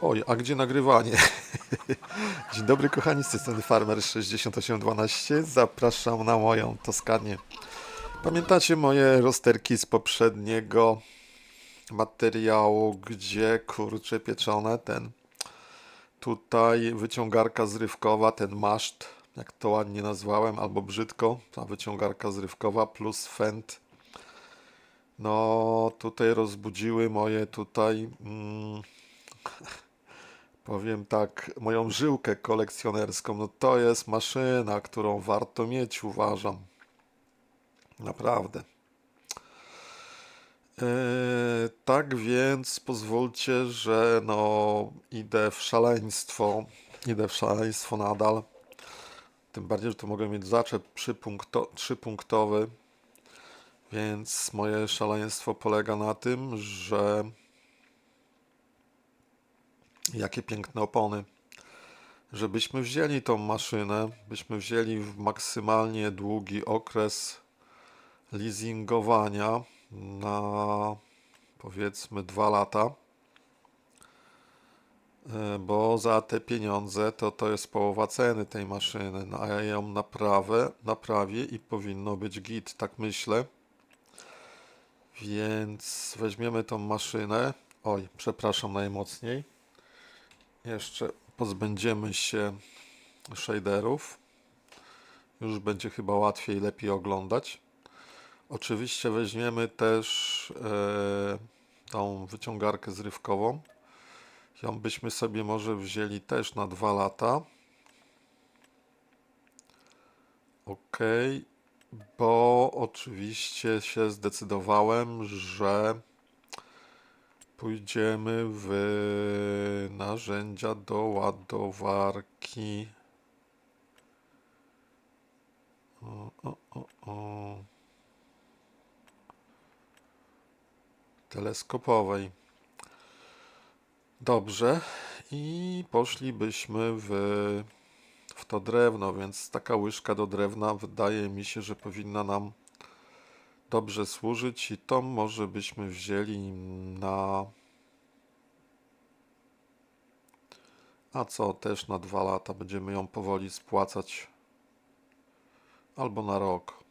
Oj, a gdzie nagrywanie? Dzień dobry kochani, z tej strony Farmer6812. Zapraszam na moją Toskanię. Pamiętacie moje rozterki z poprzedniego materiału, gdzie kurcze pieczone, ten tutaj wyciągarka zrywkowa, ten maszt, jak to ładnie nazwałem, albo brzydko, ta wyciągarka zrywkowa plus fent. No tutaj rozbudziły moje tutaj... Powiem tak, moją żyłkę kolekcjonerską, no to jest maszyna, którą warto mieć, uważam. Naprawdę. Tak więc pozwólcie, że no idę w szaleństwo. Idę w szaleństwo nadal. Tym bardziej, że tu mogę mieć zaczep trzypunktowy. Więc moje szaleństwo polega na tym, że jakie piękne opony. Żebyśmy wzięli tą maszynę, byśmy wzięli w maksymalnie długi okres leasingowania na powiedzmy 2 lata, bo za te pieniądze to jest połowa ceny tej maszyny, no a ja ją naprawię i powinno być git, tak myślę. Więc weźmiemy tą maszynę. Oj, przepraszam najmocniej. Jeszcze pozbędziemy się shaderów. Już będzie chyba łatwiej, lepiej oglądać. Oczywiście weźmiemy też tą wyciągarkę zrywkową. Ją byśmy sobie może wzięli też na 2 lata. Ok, bo oczywiście się zdecydowałem, że pójdziemy w narzędzia do ładowarki. Teleskopowej. Dobrze. I poszlibyśmy w to drewno, więc taka łyżka do drewna wydaje mi się, że powinna nam dobrze służyć i to może byśmy wzięli na... A co, też na 2 lata będziemy ją powoli spłacać. Albo na rok.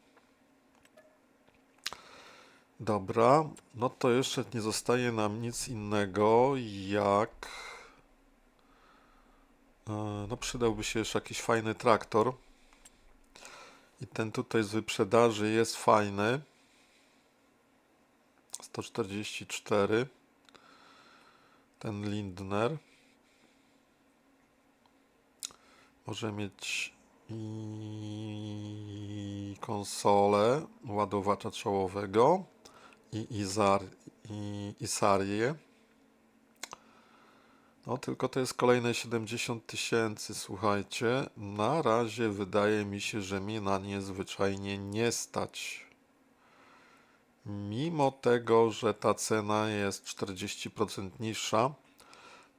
Dobra, no to jeszcze nie zostaje nam nic innego jak... No przydałby się jeszcze jakiś fajny traktor. I ten tutaj z wyprzedaży jest fajny. 144. Ten Lindner. Może mieć i konsolę ładowacza czołowego i Isarię. No tylko to jest kolejne 70 000, słuchajcie. Na razie wydaje mi się, że mnie na nie zwyczajnie nie stać. Mimo tego, że ta cena jest 40% niższa,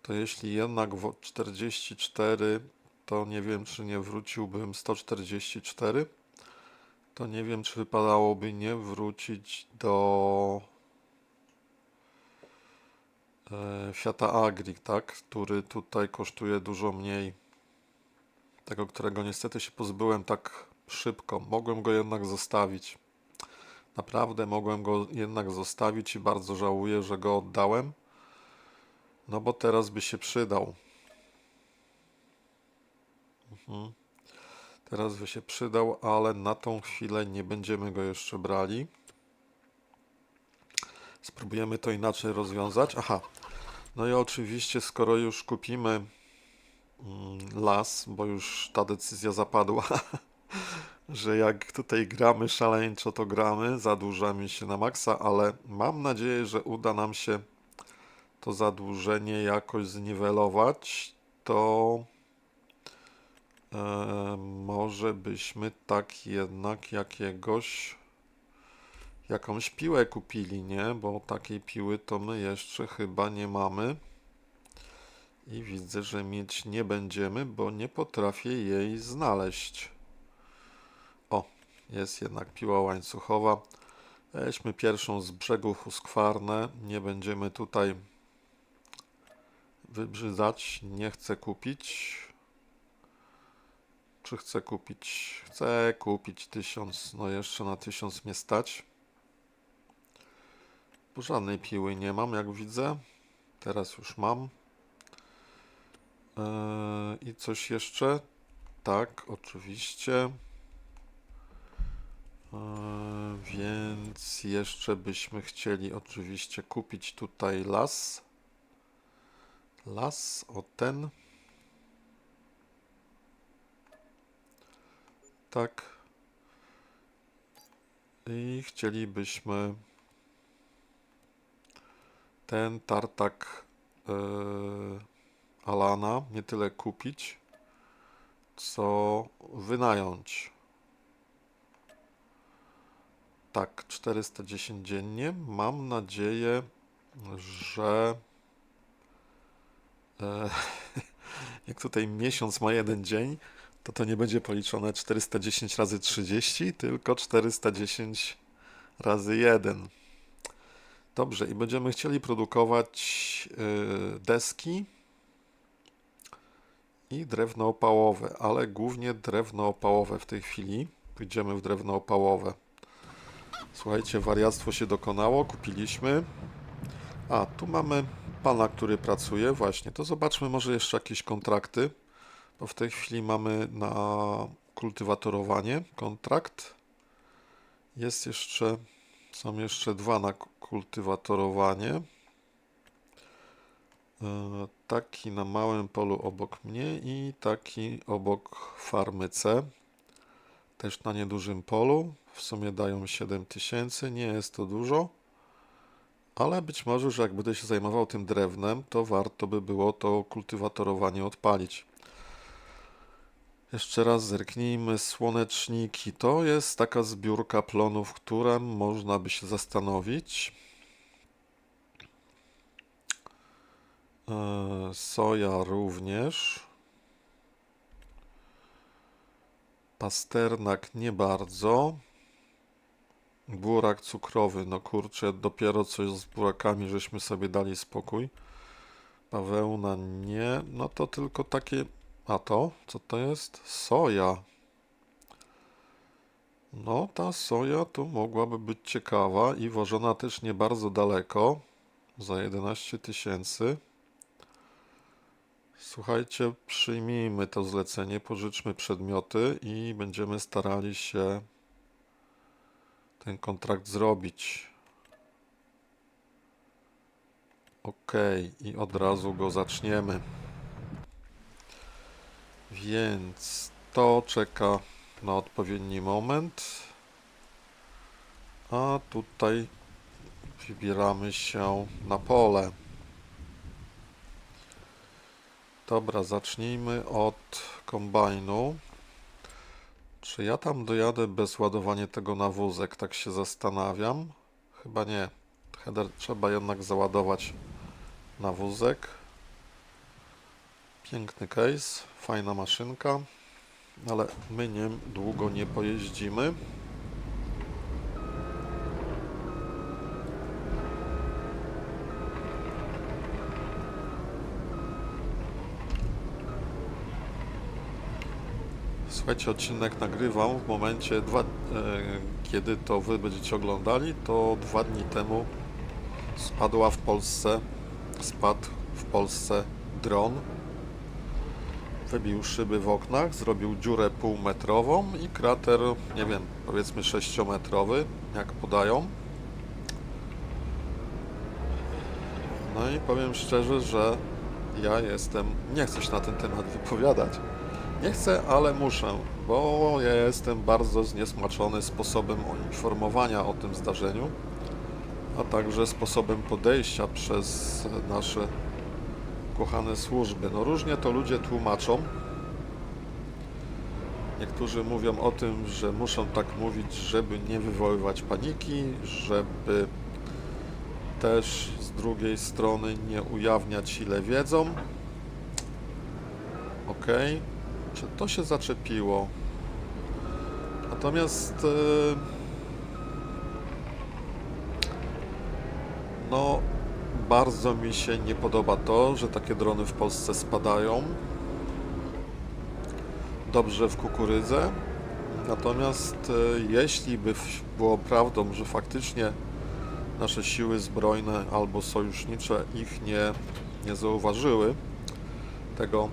to jeśli jednak 44, to nie wiem, czy nie wróciłbym 144. To nie wiem, czy wypadałoby nie wrócić do Fiata Agri, tak? Który tutaj kosztuje dużo mniej. Tego, którego niestety się pozbyłem tak szybko. Mogłem go jednak zostawić. Naprawdę mogłem go jednak zostawić i bardzo żałuję, że go oddałem. No bo teraz by się przydał. Teraz by się przydał, ale na tą chwilę nie będziemy go jeszcze brali. Spróbujemy to inaczej rozwiązać. Aha, no i oczywiście skoro już kupimy las, bo już ta decyzja zapadła, że jak tutaj gramy szaleńczo, to gramy, zadłużamy się na maksa, ale mam nadzieję, że uda nam się to zadłużenie jakoś zniwelować, to może byśmy tak jednak jakąś piłę kupili, nie? Bo takiej piły to my jeszcze chyba nie mamy. I widzę, że mieć nie będziemy, bo nie potrafię jej znaleźć. O, jest jednak piła łańcuchowa. Weźmy pierwszą z brzegu Huskwarnę. Nie będziemy tutaj wybrzydzać. Nie chcę kupić. Czy chcę kupić? Chcę kupić 1000. No jeszcze na 1000 mnie stać. Bo żadnej piły nie mam, jak widzę. Teraz już mam. I coś jeszcze? Tak, oczywiście. Więc jeszcze byśmy chcieli oczywiście kupić tutaj las. Las, o ten. Tak. I chcielibyśmy ten tartak Alana nie tyle kupić, co wynająć. Tak, 410 dziennie. Mam nadzieję, że jak tutaj miesiąc ma jeden dzień, to nie będzie policzone 410 razy 30, tylko 410 razy 1. Dobrze, i będziemy chcieli produkować deski i drewno opałowe, ale głównie drewno opałowe w tej chwili. Pójdziemy w drewno opałowe. Słuchajcie, wariactwo się dokonało, kupiliśmy. A, tu mamy pana, który pracuje, właśnie. To zobaczmy może jeszcze jakieś kontrakty, bo w tej chwili mamy na kultywatorowanie kontrakt. Są jeszcze 2 na kultywatorowanie. Taki na małym polu obok mnie i taki obok farmy C. Też na niedużym polu. W sumie dają 7000, nie jest to dużo. Ale być może, że jak będę się zajmował tym drewnem, to warto by było to kultywatorowanie odpalić. Jeszcze raz zerknijmy. Słoneczniki. To jest taka zbiórka plonów, którą można by się zastanowić. Soja również. Pasternak nie bardzo. Burak cukrowy. No kurczę, dopiero coś z burakami żeśmy sobie dali spokój. Bawełna nie. No to tylko takie... A to? Co to jest? Soja. No ta soja tu mogłaby być ciekawa i wożona też nie bardzo daleko. Za 11 000. Słuchajcie, przyjmijmy to zlecenie, pożyczmy przedmioty i będziemy starali się ten kontrakt zrobić. OK, i od razu go zaczniemy. Więc to czeka na odpowiedni moment. A tutaj wybieramy się na pole. Dobra, zacznijmy od kombajnu. Czy ja tam dojadę bez ładowania tego na wózek? Tak się zastanawiam. Chyba nie. Header trzeba jednak załadować na wózek. Piękny case, fajna maszynka, ale my nim długo nie pojeździmy. Słuchajcie, odcinek nagrywam w momencie, kiedy to wy będziecie oglądali, to 2 dni temu spadł w Polsce dron. Wybił szyby w oknach, zrobił dziurę półmetrową i krater, nie wiem, powiedzmy 6-metrowy, jak podają. No i powiem szczerze, że nie chcę się na ten temat wypowiadać. Nie chcę, ale muszę, bo ja jestem bardzo zniesmaczony sposobem informowania o tym zdarzeniu, a także sposobem podejścia przez nasze kochane służby. No różnie to ludzie tłumaczą. Niektórzy mówią o tym, że muszą tak mówić, żeby nie wywoływać paniki, żeby też z drugiej strony nie ujawniać, ile wiedzą. OK. Czy to się zaczepiło? Natomiast no Bardzo mi się nie podoba to, że takie drony w Polsce spadają dobrze w kukurydzę. Natomiast jeśli by było prawdą, że faktycznie nasze siły zbrojne albo sojusznicze ich nie zauważyły, tego,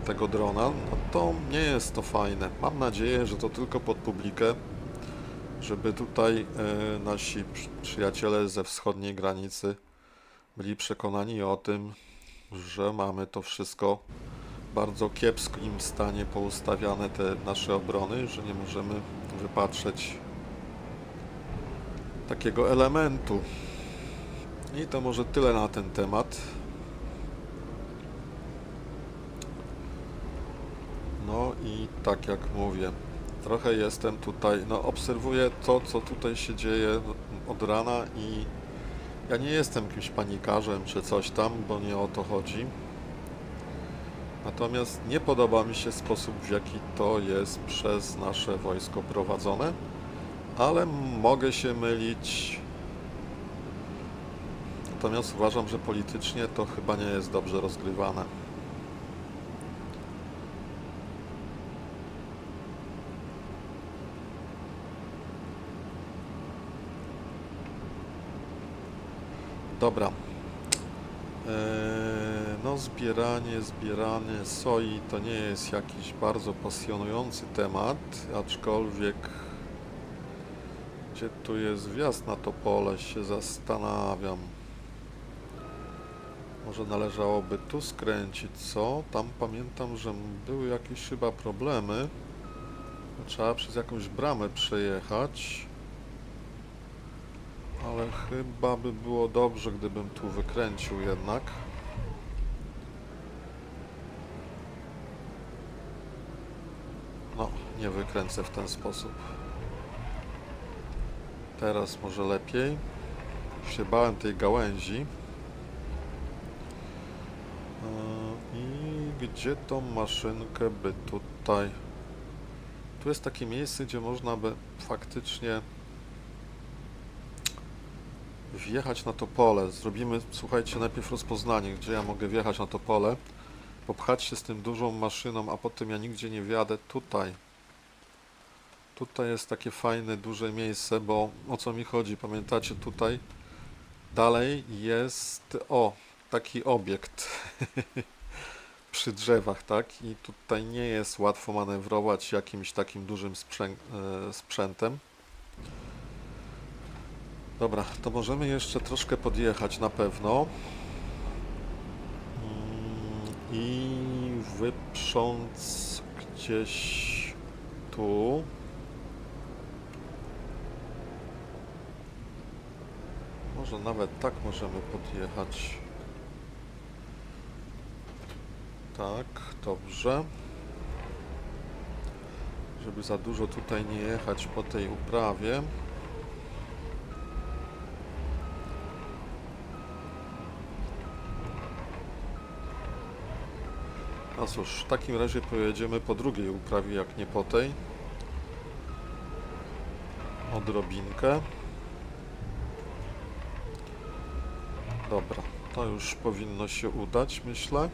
tego drona, no to nie jest to fajne. Mam nadzieję, że to tylko pod publikę, żeby tutaj nasi przyjaciele ze wschodniej granicy byli przekonani o tym, że mamy to wszystko w bardzo kiepskim stanie poustawiane, te nasze obrony, że nie możemy wypatrzeć takiego elementu. I to może tyle na ten temat. No i tak jak mówię, trochę jestem tutaj, no obserwuję to, co tutaj się dzieje od rana i ja nie jestem jakimś panikarzem czy coś tam, bo nie o to chodzi. Natomiast nie podoba mi się sposób, w jaki to jest przez nasze wojsko prowadzone, ale mogę się mylić. Natomiast uważam, że politycznie to chyba nie jest dobrze rozgrywane. Dobra. No zbieranie soi to nie jest jakiś bardzo pasjonujący temat, aczkolwiek gdzie tu jest wjazd na to pole, się zastanawiam. Może należałoby tu skręcić, co? Tam pamiętam, że były jakieś chyba problemy. Trzeba przez jakąś bramę przejechać. Ale chyba by było dobrze, gdybym tu wykręcił jednak. No, nie wykręcę w ten sposób. Teraz może lepiej. Się bałem tej gałęzi. I gdzie tą maszynkę by tutaj... Tu jest takie miejsce, gdzie można by faktycznie wjechać na to pole. Zrobimy, słuchajcie, najpierw rozpoznanie, gdzie ja mogę wjechać na to pole, popchać się z tym dużą maszyną, a potem ja nigdzie nie wjadę tutaj. Tutaj jest takie fajne, duże miejsce, bo o co mi chodzi? Pamiętacie, tutaj dalej jest, o, taki obiekt przy drzewach, tak? I tutaj nie jest łatwo manewrować jakimś takim dużym sprzętem. Dobra, to możemy jeszcze troszkę podjechać na pewno i wyprząc gdzieś tu. Może nawet tak możemy podjechać. Tak, dobrze. Żeby za dużo tutaj nie jechać po tej uprawie. No cóż, w takim razie pojedziemy po drugiej uprawie, jak nie po tej. Odrobinkę. Dobra, to już powinno się udać, myślę.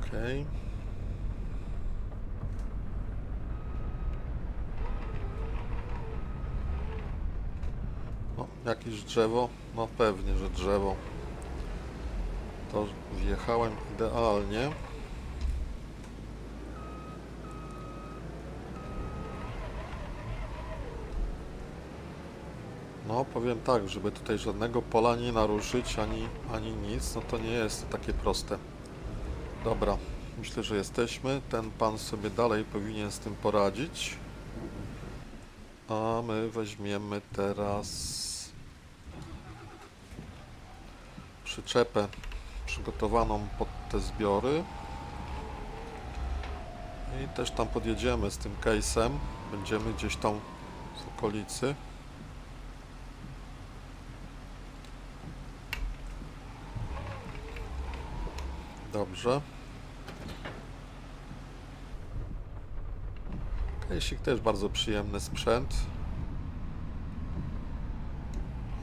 Okej. No, jakieś drzewo? No pewnie, że drzewo. To wjechałem idealnie. No, powiem tak, żeby tutaj żadnego pola nie naruszyć, ani nic, no to nie jest takie proste. Dobra, myślę, że jesteśmy. Ten pan sobie dalej powinien z tym poradzić. A my weźmiemy teraz przyczepę przygotowaną pod te zbiory. I też tam podjedziemy z tym case'em. Będziemy gdzieś tam w okolicy. Dobrze. Kejsik też bardzo przyjemny sprzęt.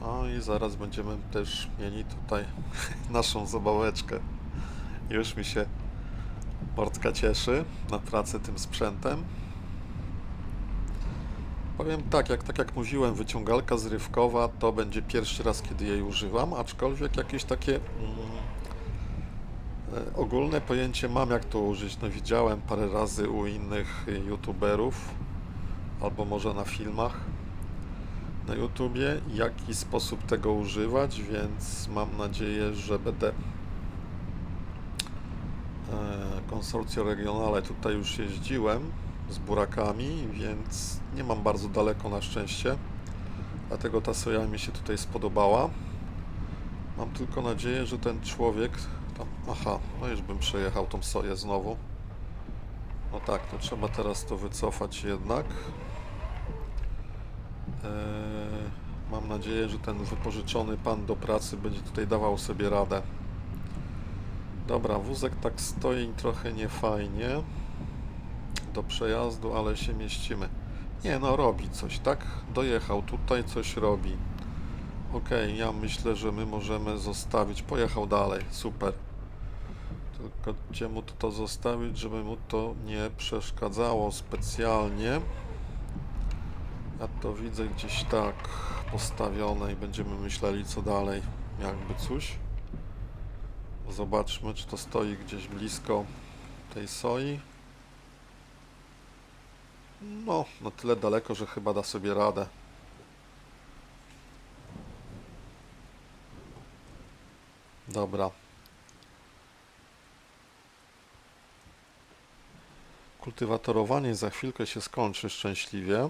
No i zaraz będziemy też mieli tutaj naszą zabaweczkę. Już mi się portka cieszy na pracę tym sprzętem. Powiem tak jak mówiłem, wyciągalka zrywkowa to będzie pierwszy raz, kiedy jej używam, aczkolwiek jakieś takie ogólne pojęcie mam, jak to użyć. No widziałem parę razy u innych youtuberów, albo może na filmach na YouTubie, jaki sposób tego używać, więc mam nadzieję, że będę Consorcio Regionale tutaj już jeździłem z burakami, więc nie mam bardzo daleko na szczęście, dlatego ta soja mi się tutaj spodobała. Mam tylko nadzieję, że ten człowiek tam... Aha, no już bym przejechał tą soję znowu. No tak, to trzeba teraz to wycofać jednak. Mam nadzieję, że ten wypożyczony pan do pracy będzie tutaj dawał sobie radę. Dobra, wózek tak stoi trochę niefajnie do przejazdu, ale się mieścimy. Nie no, robi coś, tak? Dojechał tutaj, coś robi. Okej, ja myślę, że my możemy zostawić. Pojechał dalej, super. Tylko gdzie mu to zostawić, żeby mu to nie przeszkadzało specjalnie. Ja to widzę gdzieś tak postawione i będziemy myśleli, co dalej. Jakby coś. Zobaczmy, czy to stoi gdzieś blisko tej soi. No, na tyle daleko, że chyba da sobie radę. Dobra. Kultywatorowanie za chwilkę się skończy szczęśliwie.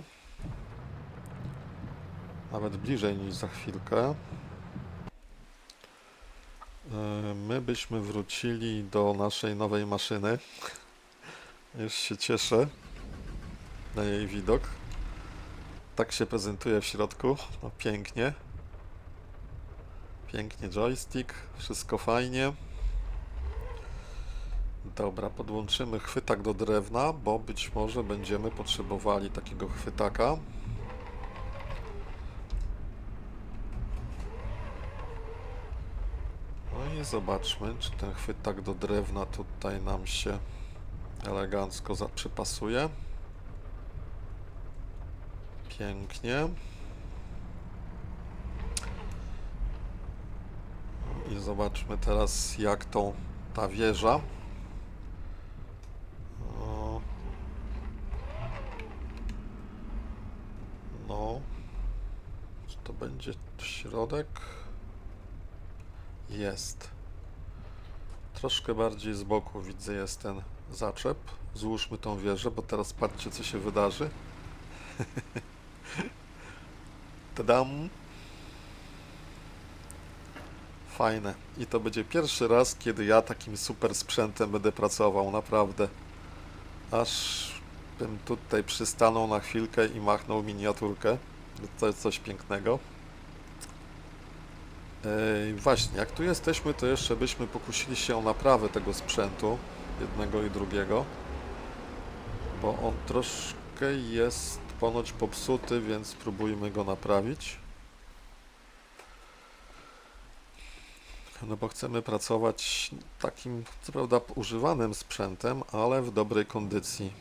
Nawet bliżej niż za chwilkę. My byśmy wrócili do naszej nowej maszyny. Już się cieszę na jej widok. Tak się prezentuje w środku. No, pięknie. Pięknie joystick. Wszystko fajnie. Dobra, podłączymy chwytak do drewna, bo być może będziemy potrzebowali takiego chwytaka. No i zobaczmy, czy ten chwytak do drewna tutaj nam się elegancko przypasuje. Pięknie. I zobaczmy teraz, jak ta wieża. No, czy to będzie środek? Jest. Troszkę bardziej z boku widzę jest ten zaczep. Złóżmy tą wieżę, bo teraz patrzcie, co się wydarzy. Tadam! Fajne. I to będzie pierwszy raz, kiedy ja takim super sprzętem będę pracował, naprawdę. Aż bym tutaj przystanął na chwilkę i machnął miniaturkę. To jest coś pięknego. Właśnie, jak tu jesteśmy, to jeszcze byśmy pokusili się o naprawę tego sprzętu, jednego i drugiego, bo on troszkę jest ponoć popsuty, więc spróbujmy go naprawić. No bo chcemy pracować takim, co prawda, używanym sprzętem, ale w dobrej kondycji.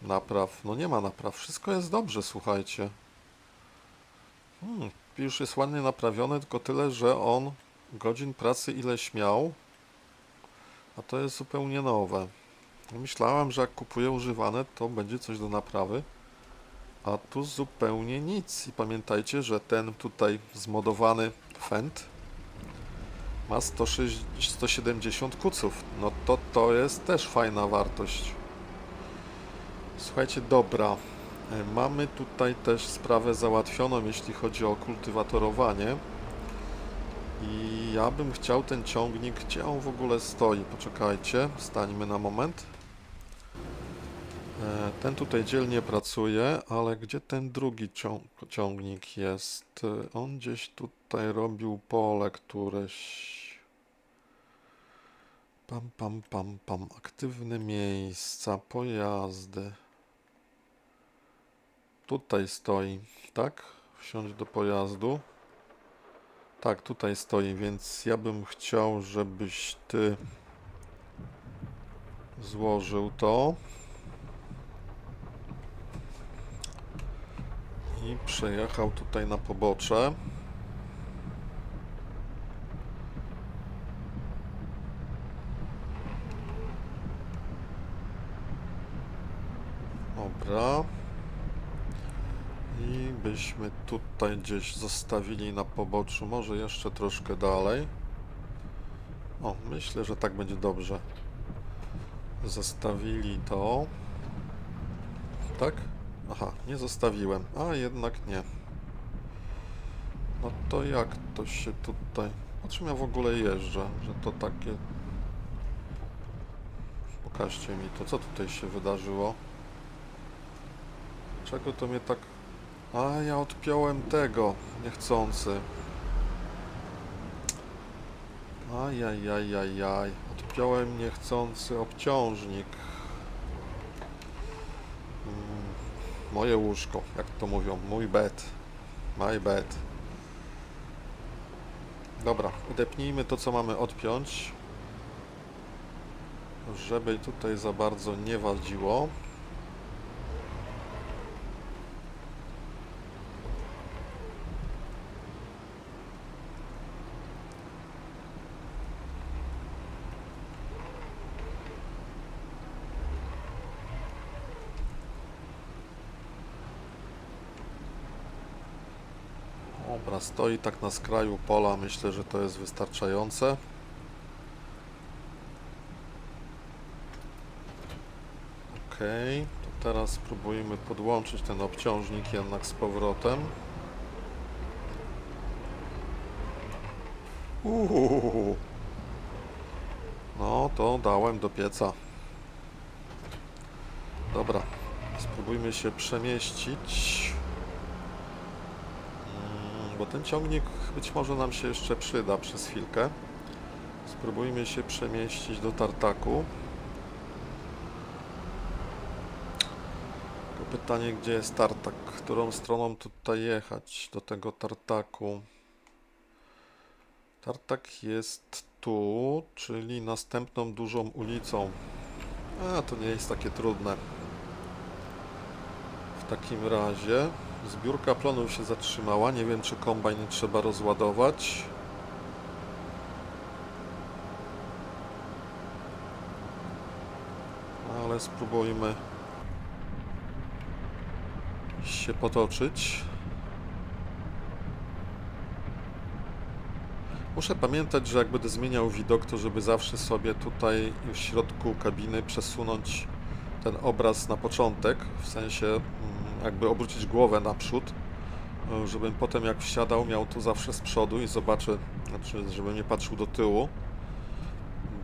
Napraw, no nie ma napraw, wszystko jest dobrze, słuchajcie. Już jest ładnie naprawiony, tylko tyle, że on godzin pracy ileś miał, a to jest zupełnie nowe. Myślałem, że jak kupuję używane, to będzie coś do naprawy, a tu zupełnie nic. I pamiętajcie, że ten tutaj zmodowany Fendt ma 170 kuców. No to jest też fajna wartość. Słuchajcie, dobra. Mamy tutaj też sprawę załatwioną, jeśli chodzi o kultywatorowanie. I ja bym chciał ten ciągnik, gdzie on w ogóle stoi? Poczekajcie, stańmy na moment. Ten tutaj dzielnie pracuje, ale gdzie ten drugi ciągnik jest? On gdzieś tutaj robił pole któreś. Pam, pam, pam, pam. Aktywne miejsca, pojazdy. tutaj stoi, tak? Wsiąść do pojazdu. Tak, tutaj stoi, więc ja bym chciał, żebyś ty złożył to i przejechał tutaj na pobocze. Dobra. I byśmy tutaj gdzieś zostawili na poboczu, może jeszcze troszkę dalej. O, myślę, że tak będzie dobrze. Zostawili to. Tak? Aha, nie zostawiłem. A, jednak nie. No to jak to się tutaj... O czym ja w ogóle jeżdżę? Że to takie... Pokażcie mi to, co tutaj się wydarzyło. Czego to mnie tak... A, ja odpiąłem tego, niechcący. Ajajajajaj. Odpiąłem niechcący obciążnik. Moje łóżko, jak to mówią. Mój bed. My bed. Dobra, udepnijmy to, co mamy odpiąć. Żeby tutaj za bardzo nie wadziło. Dobra, stoi tak na skraju pola. Myślę, że to jest wystarczające. Ok, to teraz spróbujmy podłączyć ten obciążnik jednak z powrotem. No to dałem do pieca. Dobra, spróbujmy się przemieścić. Bo ten ciągnik być może nam się jeszcze przyda przez chwilkę. Spróbujmy się przemieścić do tartaku. Tylko pytanie, gdzie jest tartak? Którą stroną tutaj jechać do tego tartaku? Tartak jest tu, czyli następną dużą ulicą. A, to nie jest takie trudne. W takim razie zbiórka plonów się zatrzymała. Nie wiem, czy kombajn trzeba rozładować. Ale spróbujmy się potoczyć. Muszę pamiętać, że jak będę zmieniał widok, to żeby zawsze sobie tutaj w środku kabiny przesunąć ten obraz na początek, w sensie jakby obrócić głowę naprzód, żebym potem jak wsiadał miał to zawsze z przodu i zobaczę, znaczy żebym nie patrzył do tyłu,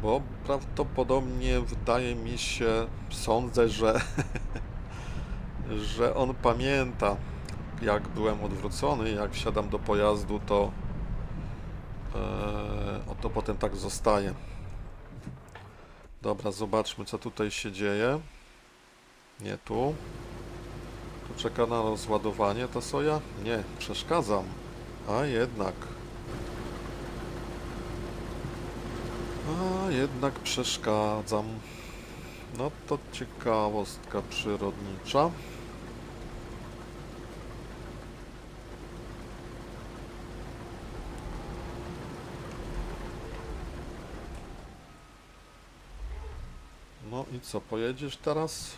bo prawdopodobnie wydaje mi się, sądzę, że że on pamięta, jak byłem odwrócony, jak wsiadam do pojazdu, to to potem tak zostaje. Dobra, zobaczmy, co tutaj się dzieje. Nie tu. Tu czeka na rozładowanie ta soja? Nie, przeszkadzam. A jednak. A jednak przeszkadzam. No to ciekawostka przyrodnicza. No i co, pojedziesz teraz?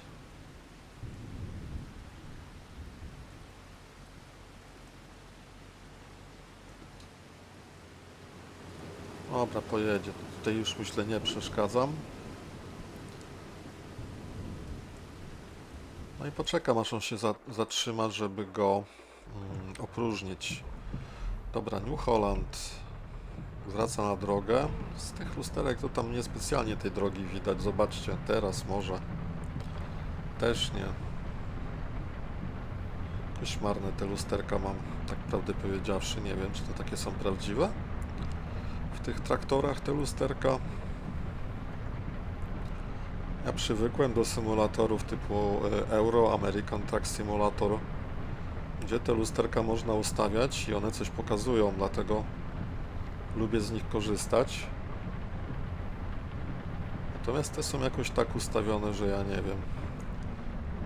Dobra, pojedzie. Tutaj już myślę nie przeszkadzam. No i poczekam, aż on się zatrzyma, żeby go opróżnić. Dobra, New Holland wraca na drogę. Z tych lusterek to tam niespecjalnie tej drogi widać. Zobaczcie, teraz może. Też nie. Koszmarne te lusterka mam, tak prawdę powiedziawszy. Nie wiem, czy to takie są prawdziwe. W tych traktorach te lusterka. Ja przywykłem do symulatorów typu Euro, American Truck Simulator, gdzie te lusterka można ustawiać i one coś pokazują, dlatego lubię z nich korzystać. Natomiast te są jakoś tak ustawione, że ja nie wiem.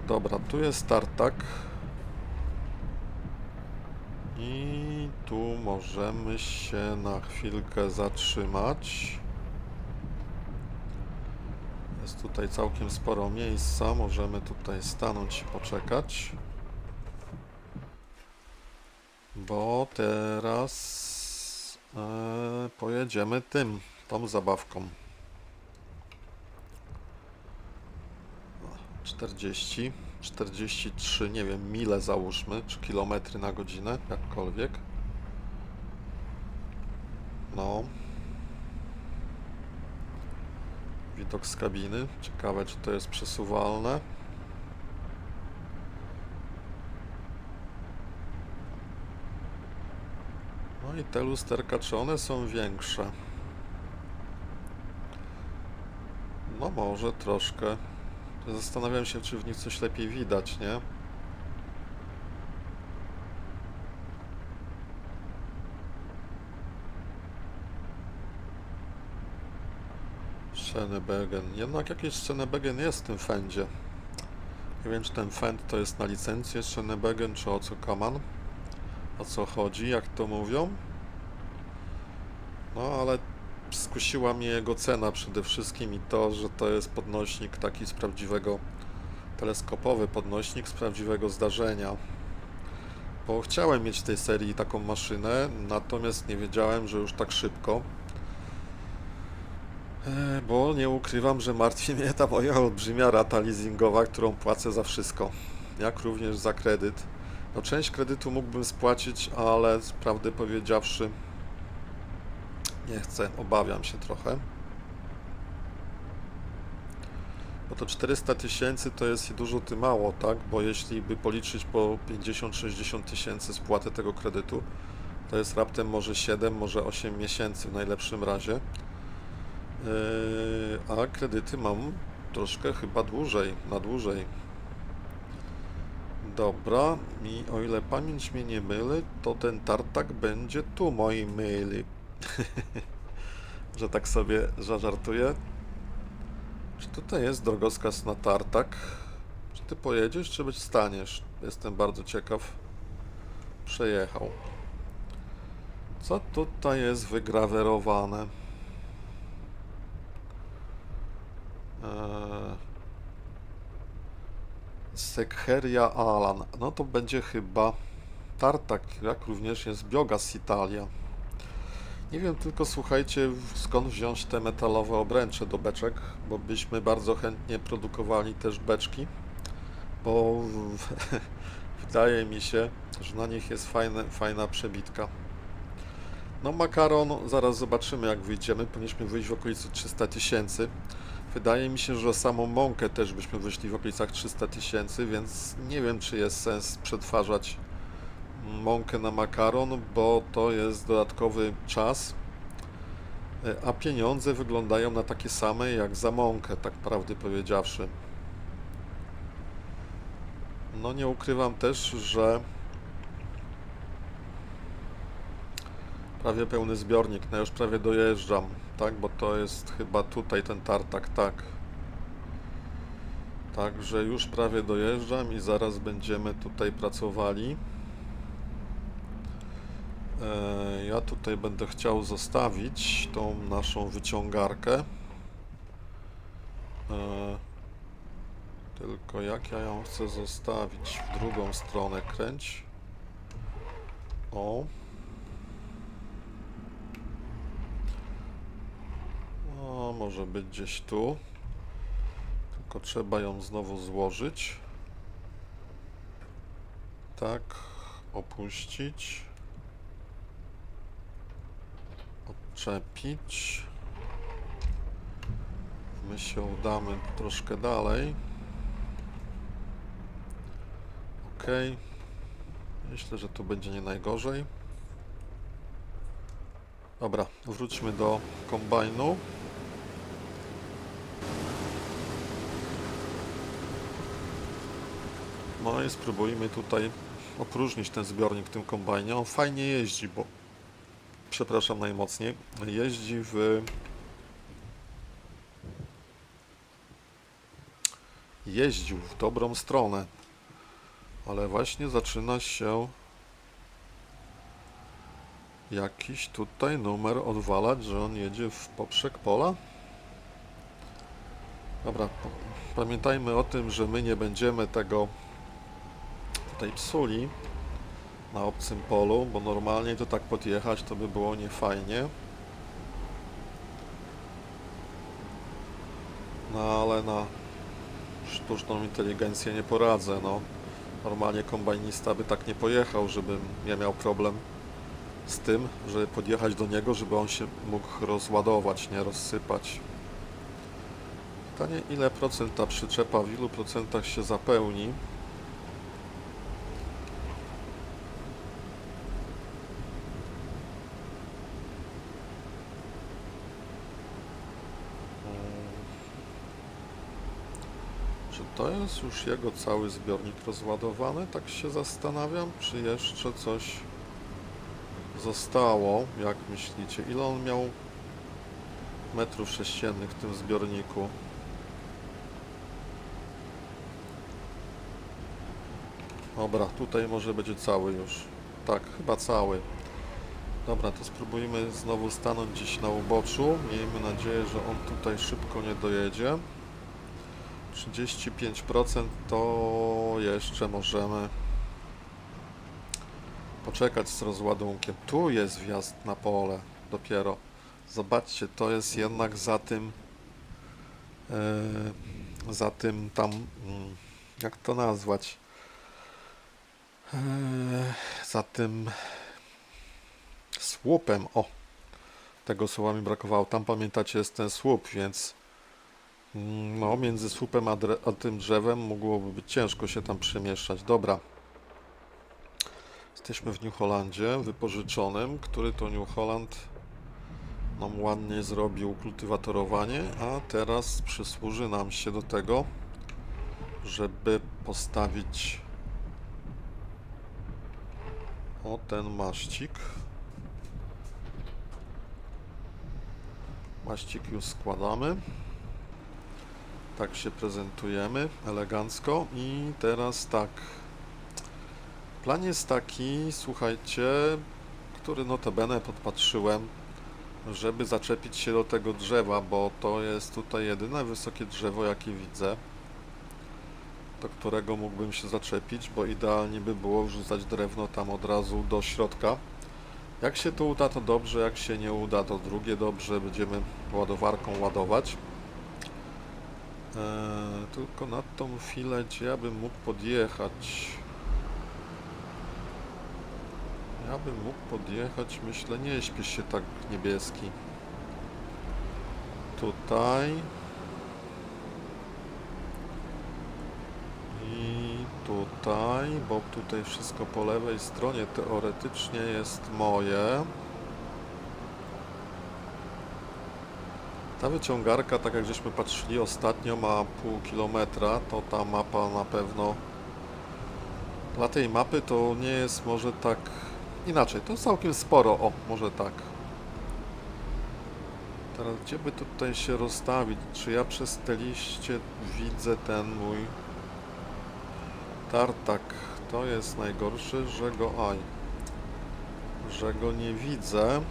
Dobra, tu jest tartak. I tu możemy się na chwilkę zatrzymać. Jest tutaj całkiem sporo miejsca. Możemy tutaj stanąć i poczekać. Bo teraz pojedziemy tą zabawką. 40, 43, nie wiem, mile załóżmy, czy kilometry na godzinę, jakkolwiek. No. Widok z kabiny. Ciekawe, czy to jest przesuwalne. No i te lusterka, czy one są większe? No może troszkę. Zastanawiam się, czy w nich coś lepiej widać, nie? Schönebergen. Jednak jakiś Schönebergen jest w tym Fendzie. Nie wiem, czy ten Fend to jest na licencję Schönebergen, czy o co kaman. O co chodzi, jak to mówią. No, ale skusiła mnie jego cena przede wszystkim i to, że to jest podnośnik taki z prawdziwego, teleskopowy podnośnik z prawdziwego zdarzenia. Bo chciałem mieć w tej serii taką maszynę, natomiast nie wiedziałem, że już tak szybko. Bo nie ukrywam, że martwi mnie ta moja olbrzymia rata leasingowa, którą płacę za wszystko, jak również za kredyt. No, część kredytu mógłbym spłacić, ale prawdę powiedziawszy nie chcę, obawiam się trochę. Bo to 400 tysięcy to jest dużo ty mało, tak? Bo jeśli by policzyć po 50-60 tysięcy spłatę tego kredytu, to jest raptem może 7, może 8 miesięcy w najlepszym razie. A kredyty mam troszkę chyba dłużej, na dłużej. Dobra, i o ile pamięć mnie nie myli, to ten tartak będzie tu, moi myli. Że tak sobie zażartuję. Czy tutaj jest drogowskaz na tartak? Czy ty pojedziesz, czy staniesz? Jestem bardzo ciekaw. Przejechał. Co tutaj jest wygrawerowane? Sekheria Alan. No to będzie chyba tartak, jak również jest Biogas Italia. Nie wiem tylko, słuchajcie, skąd wziąć te metalowe obręcze do beczek, bo byśmy bardzo chętnie produkowali też beczki, bo wydaje mi się, że na nich jest fajna przebitka. No makaron, zaraz zobaczymy jak wyjdziemy, powinniśmy wyjść w okolicy 300 tysięcy. Wydaje mi się, że samą mąkę też byśmy wyszli w okolicach 300 tysięcy, więc nie wiem, czy jest sens przetwarzać mąkę na makaron, bo to jest dodatkowy czas, a pieniądze wyglądają na takie same jak za mąkę, tak prawdę powiedziawszy. No nie ukrywam też, że prawie pełny zbiornik, no już prawie dojeżdżam, tak, bo to jest chyba tutaj ten tartak, tak. Także już prawie dojeżdżam i zaraz będziemy tutaj pracowali. Ja tutaj będę chciał zostawić tą naszą wyciągarkę. Tylko jak ja ją chcę zostawić? W drugą stronę kręć. O. O, może być gdzieś tu. Tylko trzeba ją znowu złożyć. Tak. Opuścić. Odczepić. My się udamy troszkę dalej. Ok. Myślę, że tu będzie nie najgorzej. Dobra, wróćmy do kombajnu. No i spróbujmy tutaj opróżnić ten zbiornik w tym kombajnie. On fajnie jeździ, bo, przepraszam najmocniej, jeździł w dobrą stronę, ale właśnie zaczyna się jakiś tutaj numer odwalać, że on jedzie w poprzek pola. Dobra, pamiętajmy o tym, że my nie będziemy tego tutaj psuli na obcym polu, bo normalnie to tak podjechać to by było niefajnie. No ale na sztuczną inteligencję nie poradzę, no. Normalnie kombajnista by tak nie pojechał, żebym ja miał problem z tym, żeby podjechać do niego, żeby on się mógł rozładować, nie rozsypać. Pytanie, ile procent ta przyczepa, w ilu procentach się zapełni. Czy to jest już jego cały zbiornik rozładowany? Tak się zastanawiam, czy jeszcze coś zostało. Jak myślicie? Ile on miał metrów sześciennych w tym zbiorniku? Dobra, tutaj może będzie cały już. Tak, chyba cały. Dobra, to spróbujmy znowu stanąć gdzieś na uboczu. Miejmy nadzieję, że on tutaj szybko nie dojedzie. 35% to jeszcze możemy poczekać z rozładunkiem. Tu jest wjazd na pole dopiero. Zobaczcie, to jest jednak za tym tam, jak to nazwać, za tym słupem, o, tego słowa mi brakowało, tam pamiętacie jest ten słup, więc no, między słupem a tym drzewem mogłoby być ciężko się tam przemieszczać. Dobra, jesteśmy w New Hollandzie wypożyczonym, który to New Holland nam ładnie zrobił kultywatorowanie, a teraz przysłuży nam się do tego, żeby postawić ten maścik. Maścik już składamy. Tak się prezentujemy elegancko i teraz tak. Plan jest taki, słuchajcie, który notabene podpatrzyłem, żeby zaczepić się do tego drzewa, bo to jest tutaj jedyne wysokie drzewo, jakie widzę, do którego mógłbym się zaczepić, bo idealnie by było wrzucać drewno tam od razu do środka. Jak się to uda, to dobrze, jak się nie uda, to drugie dobrze, będziemy ładowarką ładować. Tylko na tą chwilę, gdzie ja bym mógł podjechać? Ja bym mógł podjechać, myślę, nie śpiesz się tak, niebieski. Tutaj. I tutaj, bo tutaj wszystko po lewej stronie teoretycznie jest moje. Ta wyciągarka, tak jak żeśmy patrzyli ostatnio, ma pół kilometra, to ta mapa na pewno dla tej mapy to nie jest może tak inaczej, to całkiem sporo, o, może tak. Teraz gdzie by tutaj się rozstawić? Czy ja przez te liście widzę ten mój tartak? To jest najgorsze, że go nie widzę.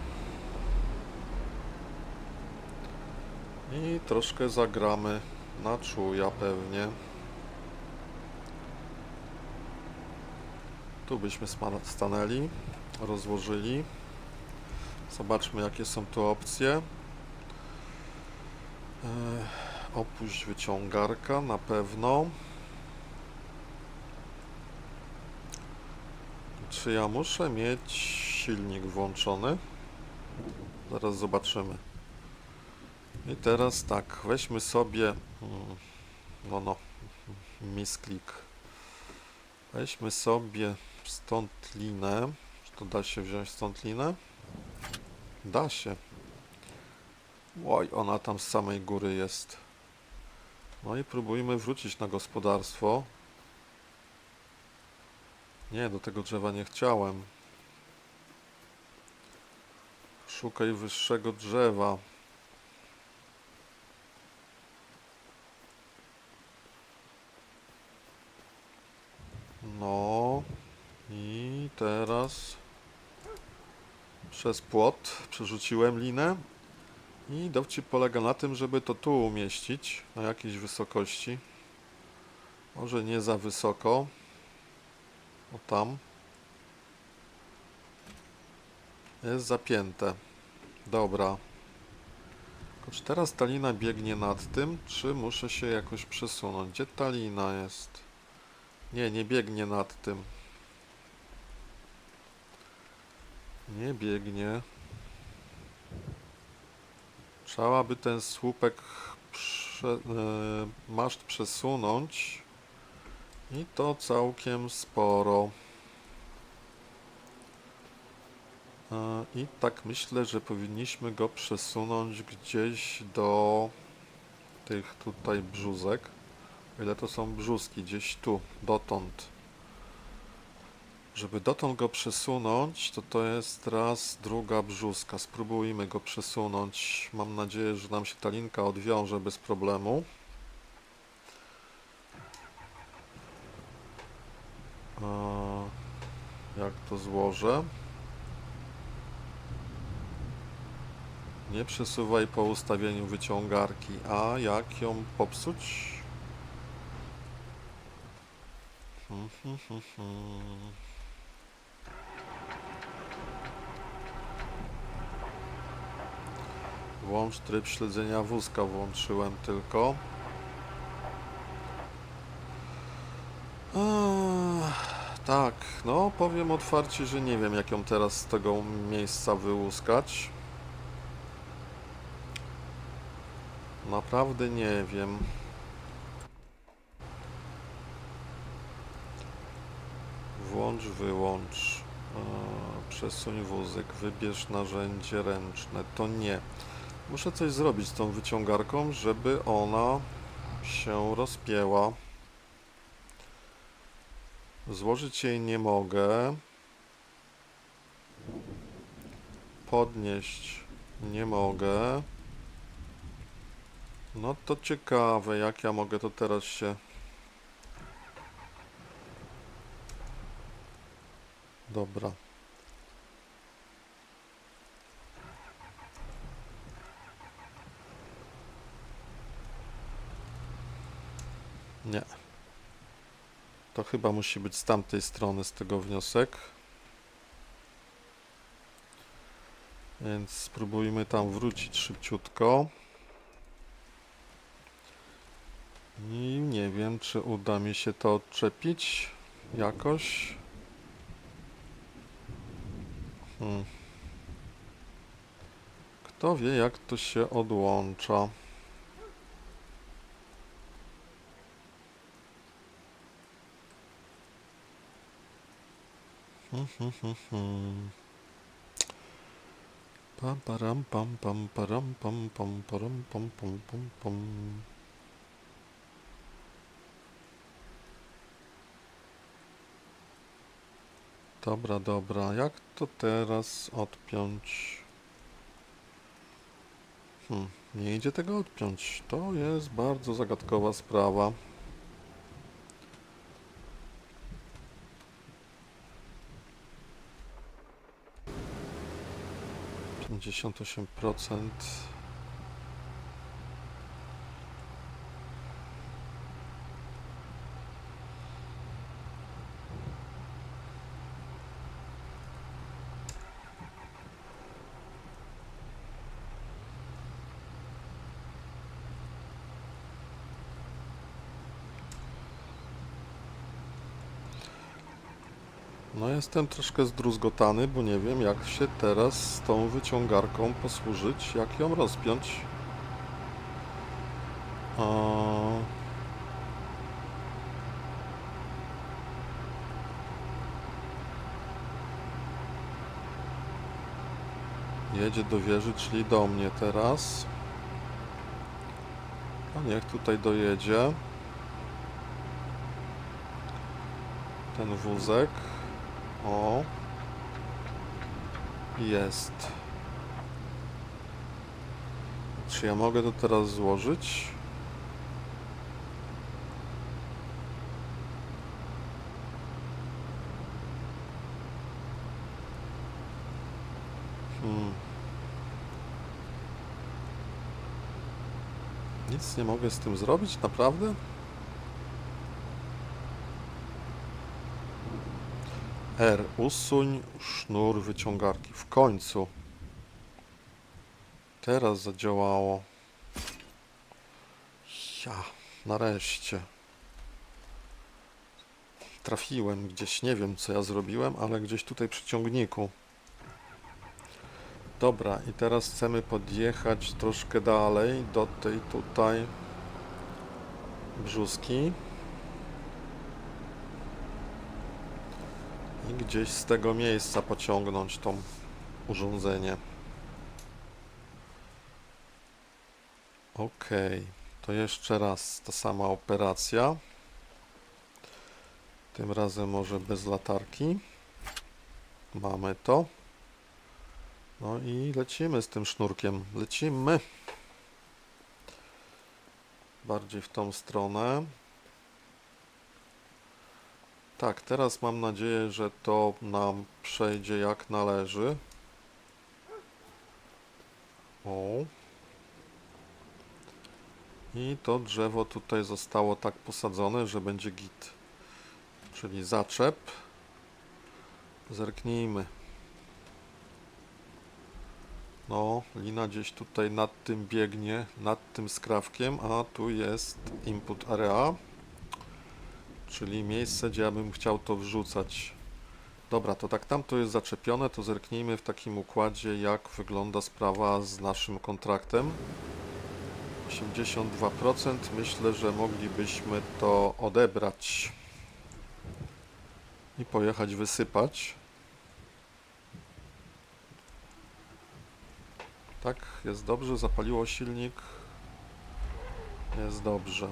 I troszkę zagramy na czuja pewnie. Tu byśmy stanęli, rozłożyli. Zobaczmy, jakie są tu opcje. Opuść wyciągarka na pewno. Czy ja muszę mieć silnik włączony? Zaraz zobaczymy. I teraz tak, weźmy sobie misklik. Weźmy sobie stąd linę. Czy to da się wziąć stąd linę? Da się. Oj, ona tam z samej góry jest. No i próbujmy wrócić na gospodarstwo. Nie, do tego drzewa nie chciałem. Szukaj wyższego drzewa. No i teraz przez płot przerzuciłem linę i dowcip polega na tym, żeby to tu umieścić na jakiejś wysokości. Może nie za wysoko. O tam. Jest zapięte. Dobra. Tylko czy teraz ta lina biegnie nad tym, czy muszę się jakoś przesunąć? Gdzie ta lina jest? Nie, nie biegnie nad tym. Nie biegnie. Trzeba by ten słupek maszt przesunąć i to całkiem sporo. I tak myślę, że powinniśmy go przesunąć gdzieś do tych tutaj brzózek. O ile to są brzózki, gdzieś tu, dotąd. Żeby dotąd go przesunąć, to jest raz, druga brzózka. Spróbujmy go przesunąć. Mam nadzieję, że nam się ta linka odwiąże bez problemu. Jak to złożę? Nie przesuwaj po ustawieniu wyciągarki. A jak ją popsuć? Włącz tryb śledzenia wózka. Włączyłem tylko. Tak, no powiem otwarcie, że nie wiem, jak ją teraz z tego miejsca wyłuskać. Naprawdę nie wiem. Włącz, wyłącz. Przesuń wózek, wybierz narzędzie ręczne. To nie. Muszę coś zrobić z tą wyciągarką, żeby ona się rozpięła. Złożyć jej nie mogę. Podnieść nie mogę. No to ciekawe, jak ja mogę to teraz się... Dobra. Nie. To chyba musi być z tamtej strony, z tego wniosek. Więc spróbujmy tam wrócić szybciutko. I nie wiem, czy uda mi się to odczepić jakoś. Kto wie, jak to się odłącza. Pam param pam pam param pam pam param pam pam pam pam. Dobra, dobra. Jak to teraz odpiąć? Nie idzie tego odpiąć. To jest bardzo zagadkowa sprawa. 58%. No jestem troszkę zdruzgotany, bo nie wiem, jak się teraz z tą wyciągarką posłużyć, jak ją rozpiąć. Jedzie do wieży, czyli do mnie teraz. A niech tutaj dojedzie. ten wózek. O. Jest. Czy ja mogę to teraz złożyć? Nic nie mogę z tym zrobić, naprawdę? R. Usuń sznur wyciągarki. W końcu. Teraz zadziałało. Ja, nareszcie. Trafiłem gdzieś, nie wiem co ja zrobiłem, ale gdzieś tutaj przy ciągniku. Dobra, i teraz chcemy podjechać troszkę dalej do tej tutaj brzózki. I gdzieś z tego miejsca pociągnąć to urządzenie. Ok, to jeszcze raz ta sama operacja. Tym razem może bez latarki. Mamy to. No i lecimy z tym sznurkiem. Lecimy. Bardziej w tą stronę. Tak, teraz mam nadzieję, że to nam przejdzie jak należy. O. I to drzewo tutaj zostało tak posadzone, że będzie git. Czyli zaczep. Zerknijmy. No, lina gdzieś tutaj nad tym biegnie, nad tym skrawkiem, a tu jest input area, czyli miejsce, gdzie ja bym chciał to wrzucać. Dobra, to tak tamto jest zaczepione, to zerknijmy w takim układzie, jak wygląda sprawa z naszym kontraktem. 82%, myślę, że moglibyśmy to odebrać i pojechać wysypać. Tak, jest dobrze, zapaliło silnik. Jest dobrze.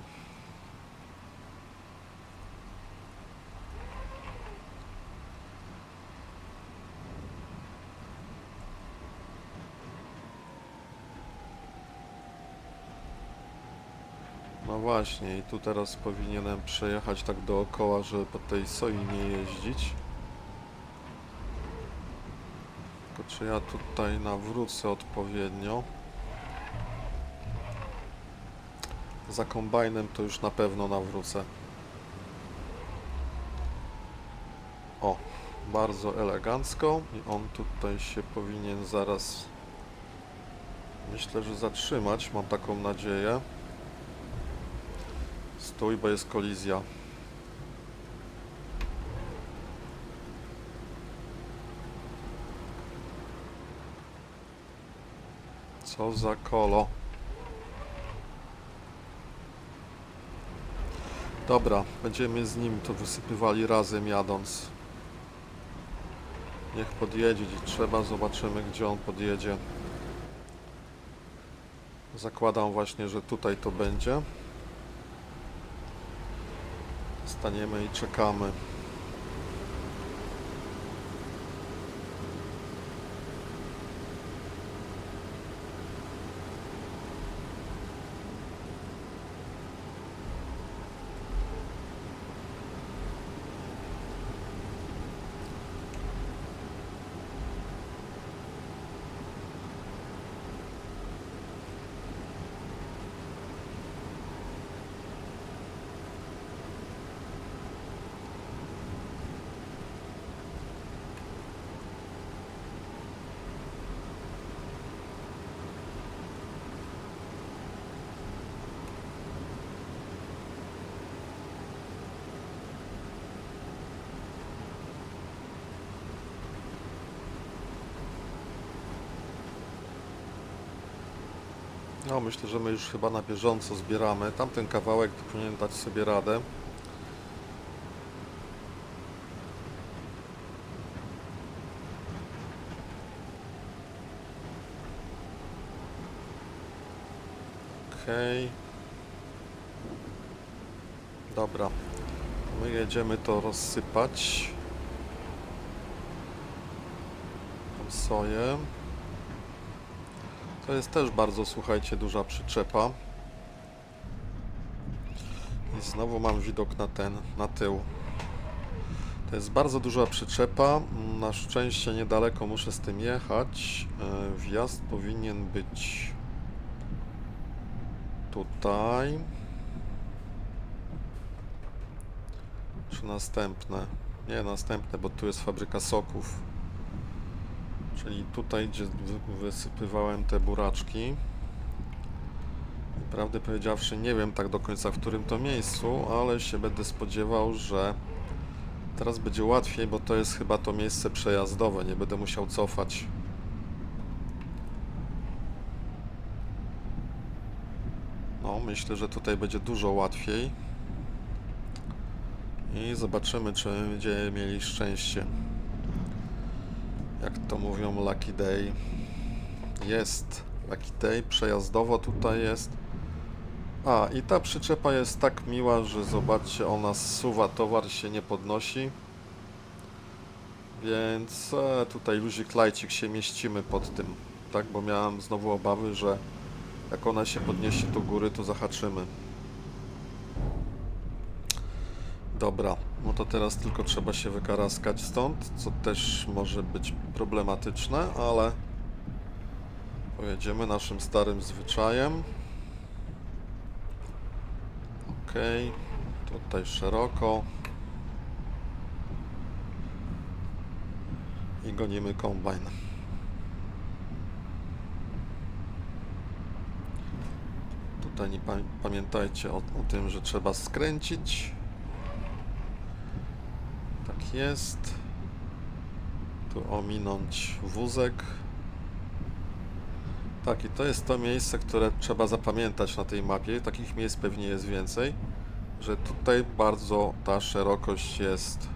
No właśnie, i tu teraz powinienem przejechać tak dookoła, żeby po tej soi nie jeździć. Tylko czy ja tutaj nawrócę odpowiednio? Za kombajnem to już na pewno nawrócę. O, bardzo elegancko i on tutaj się powinien zaraz, myślę, że zatrzymać, mam taką nadzieję. Stój, bo jest kolizja. Co za kolo. Dobra, będziemy z nim to wysypywali razem jadąc. Niech podjedzie, gdzie trzeba, zobaczymy, gdzie on podjedzie. Zakładam właśnie, że tutaj to będzie. Staniemy i czekamy. No, myślę, że my już chyba na bieżąco zbieramy. Tamten kawałek to powinien dać sobie radę. Okej. Dobra. My jedziemy to rozsypać. Tą soję. To jest też bardzo, słuchajcie, duża przyczepa. I znowu mam widok na tył. To jest bardzo duża przyczepa. Na szczęście niedaleko muszę z tym jechać. Wjazd powinien być tutaj. Czy następne? Nie, następne, bo tu jest fabryka soków. Czyli tutaj, gdzie wysypywałem te buraczki. Prawdę powiedziawszy, nie wiem tak do końca, w którym to miejscu, ale się będę spodziewał, że teraz będzie łatwiej, bo to jest chyba to miejsce przejazdowe. Nie będę musiał cofać. No, myślę, że tutaj będzie dużo łatwiej. I zobaczymy, czy będziemy mieli szczęście. Jak to mówią, Lucky Day. Jest Lucky Day, przejazdowo tutaj jest. A, i ta przyczepa jest tak miła, że zobaczcie, ona zsuwa towar, się nie podnosi. Więc tutaj luzik lajcik się mieścimy pod tym, tak? Bo miałem znowu obawy, że jak ona się podniesie do góry, to zahaczymy. Dobra, no to teraz tylko trzeba się wykaraskać stąd, co też może być problematyczne, ale pojedziemy naszym starym zwyczajem. Ok, tutaj szeroko. I gonimy kombajn. Tutaj nie pamiętajcie o tym, że trzeba skręcić. Tak jest. Tu ominąć wózek. Tak, i to jest to miejsce, które trzeba zapamiętać na tej mapie. Takich miejsc pewnie jest więcej. Że tutaj bardzo ta szerokość jest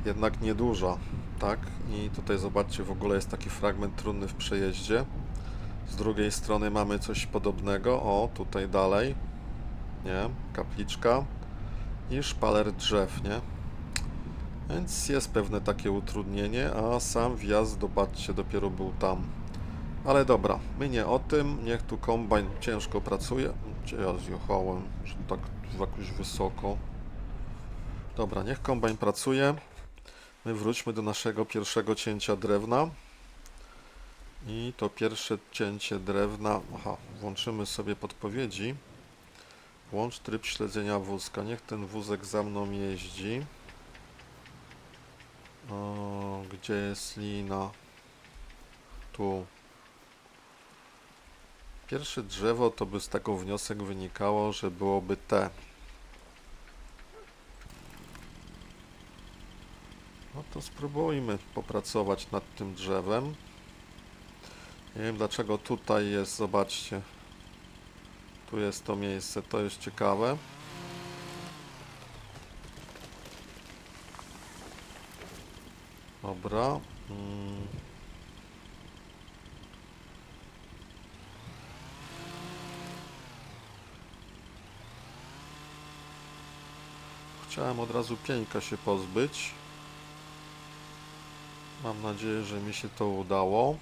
jednak nieduża, tak? I tutaj zobaczcie, w ogóle jest taki fragment trumny w przejeździe. Z drugiej strony mamy coś podobnego. O, tutaj dalej. Nie, kapliczka. I szpaler drzew, nie? Więc jest pewne takie utrudnienie, a sam wjazd, zobaczcie, dopiero był tam. Ale dobra, my nie o tym. Niech tu kombajn ciężko pracuje. Gdzie ja zjechałem? Że tak jakoś wysoko. Dobra, niech kombajn pracuje. My wróćmy do naszego pierwszego cięcia drewna. I to pierwsze cięcie drewna... Aha, włączymy sobie podpowiedzi. Włącz tryb śledzenia wózka. Niech ten wózek za mną jeździ. O, gdzie jest lina? Tu. Pierwsze drzewo to by z tego wniosek wynikało, że byłoby te. No to spróbujmy popracować nad tym drzewem. Nie wiem dlaczego tutaj jest, zobaczcie. Tu jest to miejsce, to jest ciekawe. Dobra. Chciałem od razu pieńka się pozbyć. Mam nadzieję, że mi się to udało.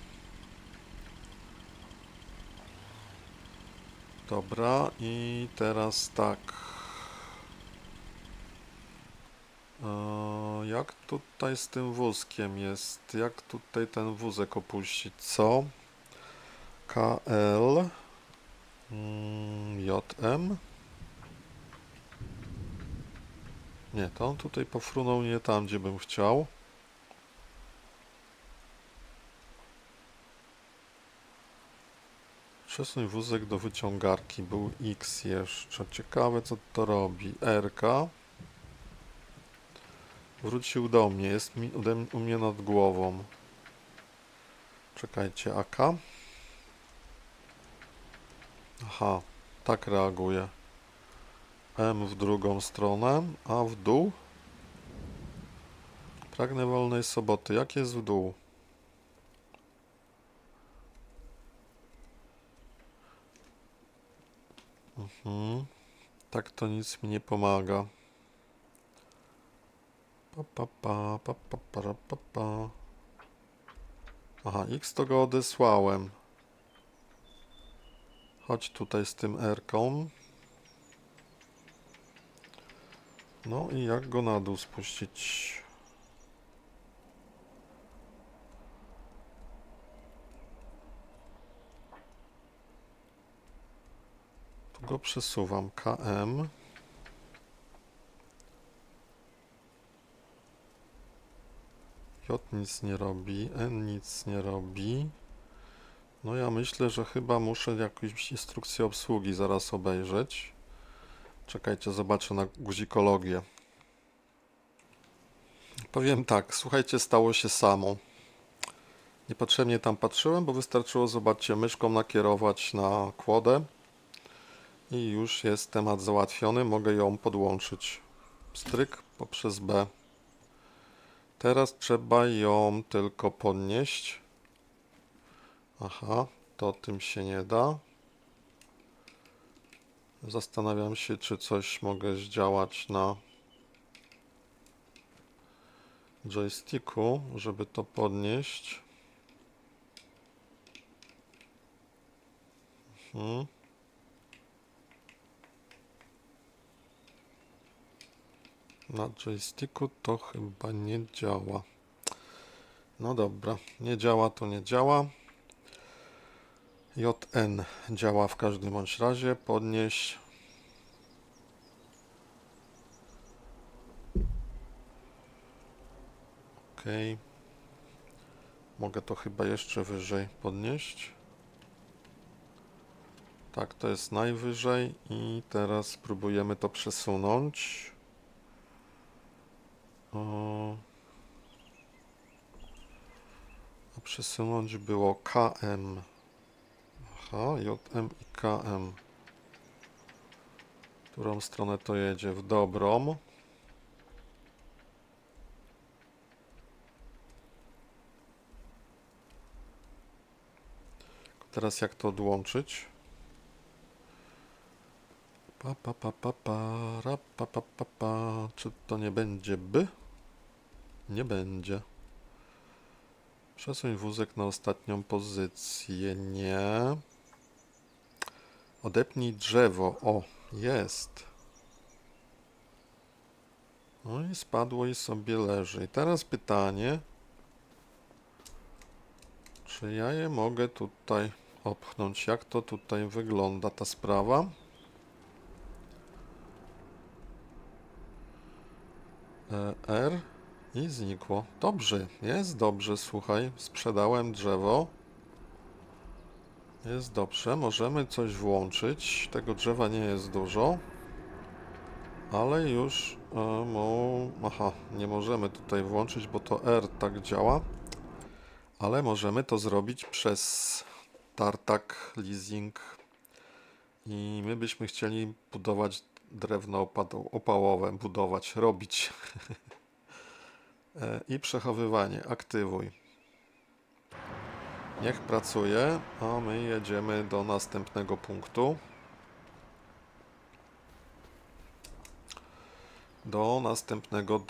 Dobra, i teraz tak. Jak tutaj z tym wózkiem jest? Jak tutaj ten wózek opuścić? Co? KL JM. Nie, to on tutaj pofrunął nie tam, gdzie bym chciał. Przesuń wózek do wyciągarki. Był X jeszcze. Ciekawe, co to robi. RK. Wrócił do mnie. Jest u mnie nad głową. Czekajcie, AK. Aha, tak reaguje. M w drugą stronę, a w dół? Pragnę wolnej soboty. Jak jest w dół? Tak to nic mi nie pomaga. Pa, pa, pa, pa, pa, pa, pa, pa. Aha, X to go odesłałem. Chodź tutaj z tym R-ką. No i jak go na dół spuścić? Tu go przesuwam. KM. J nic nie robi. N nic nie robi. No ja myślę, że chyba muszę jakąś instrukcję obsługi zaraz obejrzeć. Czekajcie, zobaczę na guzikologię. Powiem tak, słuchajcie, stało się samo. Niepotrzebnie tam patrzyłem, bo wystarczyło, zobaczcie, myszką nakierować na kłodę i już jest temat załatwiony. Mogę ją podłączyć. Stryk poprzez B. Teraz trzeba ją tylko podnieść. Aha, to tym się nie da. Zastanawiam się, czy coś mogę zdziałać na joysticku, żeby to podnieść. Na joysticku to chyba nie działa. No dobra, nie działa to nie działa. JN działa w każdym bądź razie. Podnieść. OK. Mogę to chyba jeszcze wyżej podnieść. Tak, to jest najwyżej i teraz spróbujemy to przesunąć. A przesunąć było KM. Aha, JM i KM. W którą stronę to jedzie? W dobrą. Teraz jak to odłączyć? Pa, pa, pa, pa, pa, ra, pa, pa, pa, pa. Czy to nie będzie by? Nie będzie. Przesuń wózek na ostatnią pozycję. Nie. Odepnij drzewo. O, jest. No i spadło i sobie leży. I teraz pytanie, czy ja je mogę tutaj opchnąć? Jak to tutaj wygląda ta sprawa? R i znikło. Dobrze, jest dobrze, słuchaj. Sprzedałem drzewo. Jest dobrze, możemy coś włączyć. Tego drzewa nie jest dużo. Ale już aha, nie możemy tutaj włączyć, bo to R tak działa. Ale możemy to zrobić przez tartak, leasing. I my byśmy chcieli budować drewno opałowe, robić. I przechowywanie, aktywuj. Niech pracuje, a my jedziemy do następnego punktu. Do następnego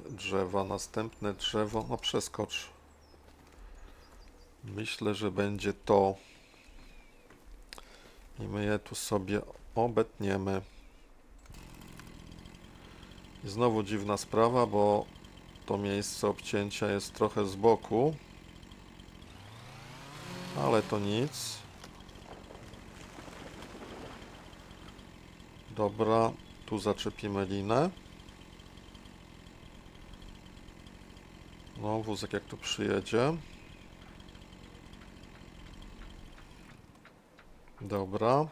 drzewa. Następne drzewo, no przeskocz. Myślę, że będzie to. I my je tu sobie obetniemy. I znowu dziwna sprawa, bo to miejsce obcięcia jest trochę z boku. Ale to nic. Dobra, tu zaczepimy linę. No, wózek jak tu przyjedzie. Dobra.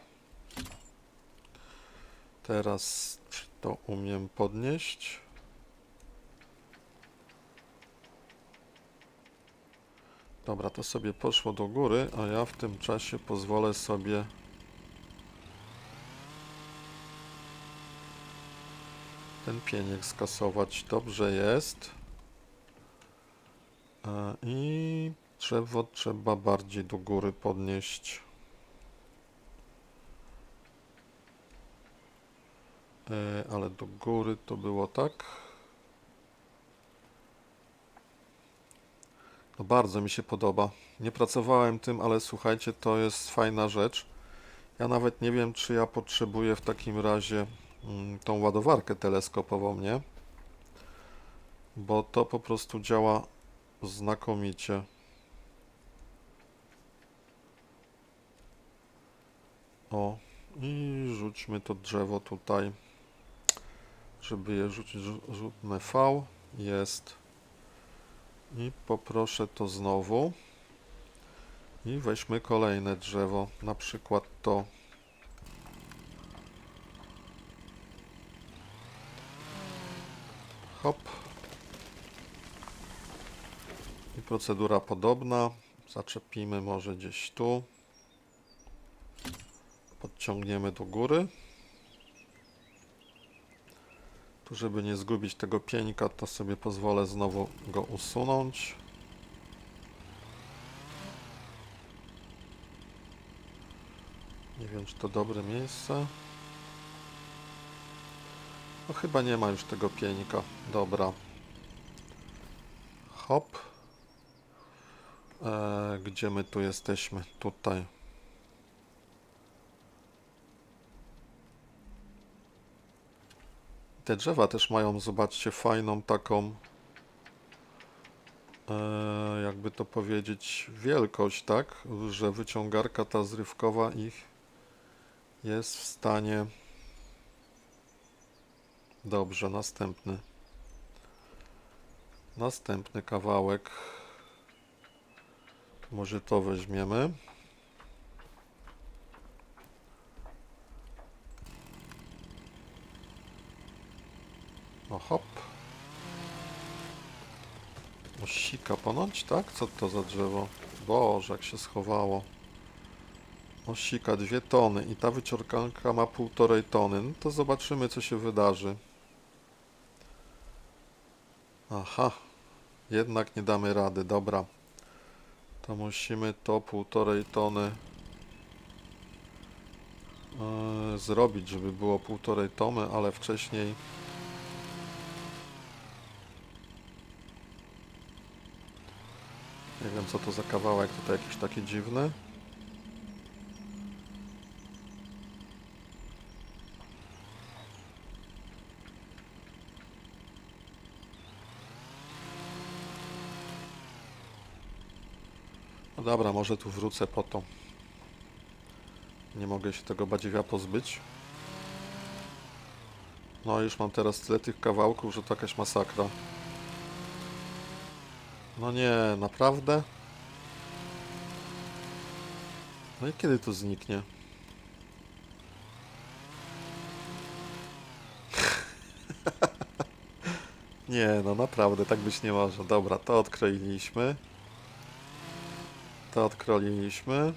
Teraz czy to umiem podnieść? Dobra, to sobie poszło do góry, a ja w tym czasie pozwolę sobie ten pieniek skasować. Dobrze jest. I drzewo trzeba bardziej do góry podnieść. Ale do góry to było tak. No bardzo mi się podoba. Nie pracowałem tym, ale słuchajcie, to jest fajna rzecz. Ja nawet nie wiem, czy ja potrzebuję w takim razie tą ładowarkę teleskopową, nie? Bo to po prostu działa znakomicie. O, i rzućmy to drzewo tutaj, żeby je rzucić. Rzutne V jest. I poproszę to znowu. I weźmy kolejne drzewo, na przykład to. Hop. I procedura podobna. Zaczepimy może gdzieś tu. Podciągniemy do góry. Tu, żeby nie zgubić tego pieńka, to sobie pozwolę znowu go usunąć. Nie wiem, czy to dobre miejsce. No chyba nie ma już tego pieńka. Dobra. Hop. Gdzie my tu jesteśmy? Tutaj. Te drzewa też mają, zobaczcie, fajną taką, jakby to powiedzieć, wielkość, tak? Że wyciągarka ta zrywkowa ich jest w stanie... Dobrze, następny. Następny kawałek. Może to weźmiemy. No hop. Osika ponoć, tak? Co to za drzewo? Boże, jak się schowało. Osika 2 tony i ta wyciąganka ma 1,5 tony. No to zobaczymy, co się wydarzy. Aha, jednak nie damy rady, dobra. To musimy to 1,5 tony zrobić, żeby było 1,5 tony, ale wcześniej... Nie wiem, co to za kawałek, tutaj jakiś taki dziwny. No dobra, może tu wrócę po to. Nie mogę się tego badziewia pozbyć. No już mam teraz tyle tych kawałków, że to jakaś masakra. No nie, naprawdę? No i kiedy to zniknie? Nie, no naprawdę, tak być nie może. Dobra, to odkroiliśmy. To odkroiliśmy.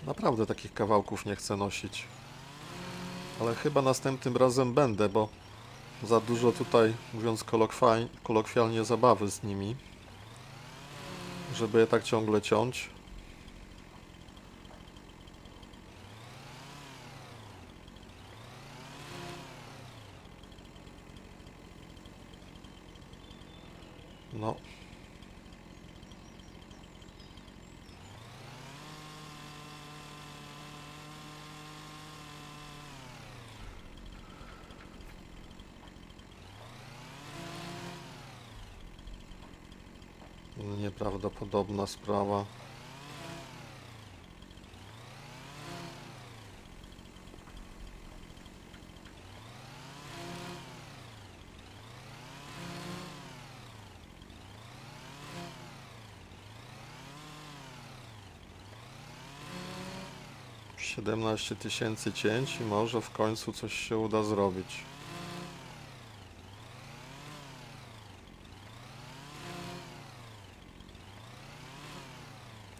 Naprawdę takich kawałków nie chcę nosić. Ale chyba następnym razem będę, bo za dużo tutaj, mówiąc kolokwialnie, zabawy z nimi. Żeby je tak ciągle ciąć. No. Nieprawdopodobna sprawa. $17 000 cięć i może w końcu coś się uda zrobić.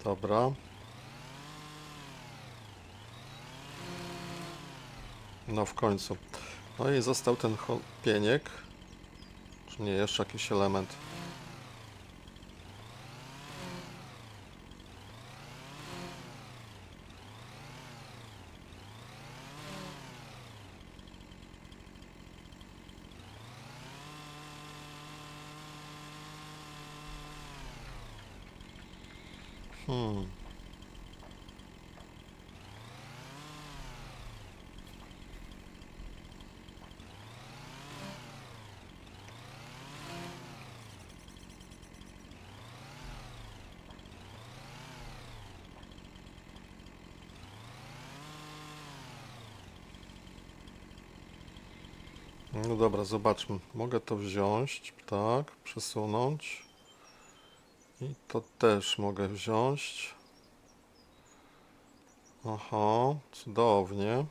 Dobra. No w końcu. No i został ten pieniek. Czy nie, jeszcze jakiś element. Hmm. No dobra, zobaczmy. Mogę to wziąć, tak, przesunąć. I to też mogę wziąć. Aha, cudownie.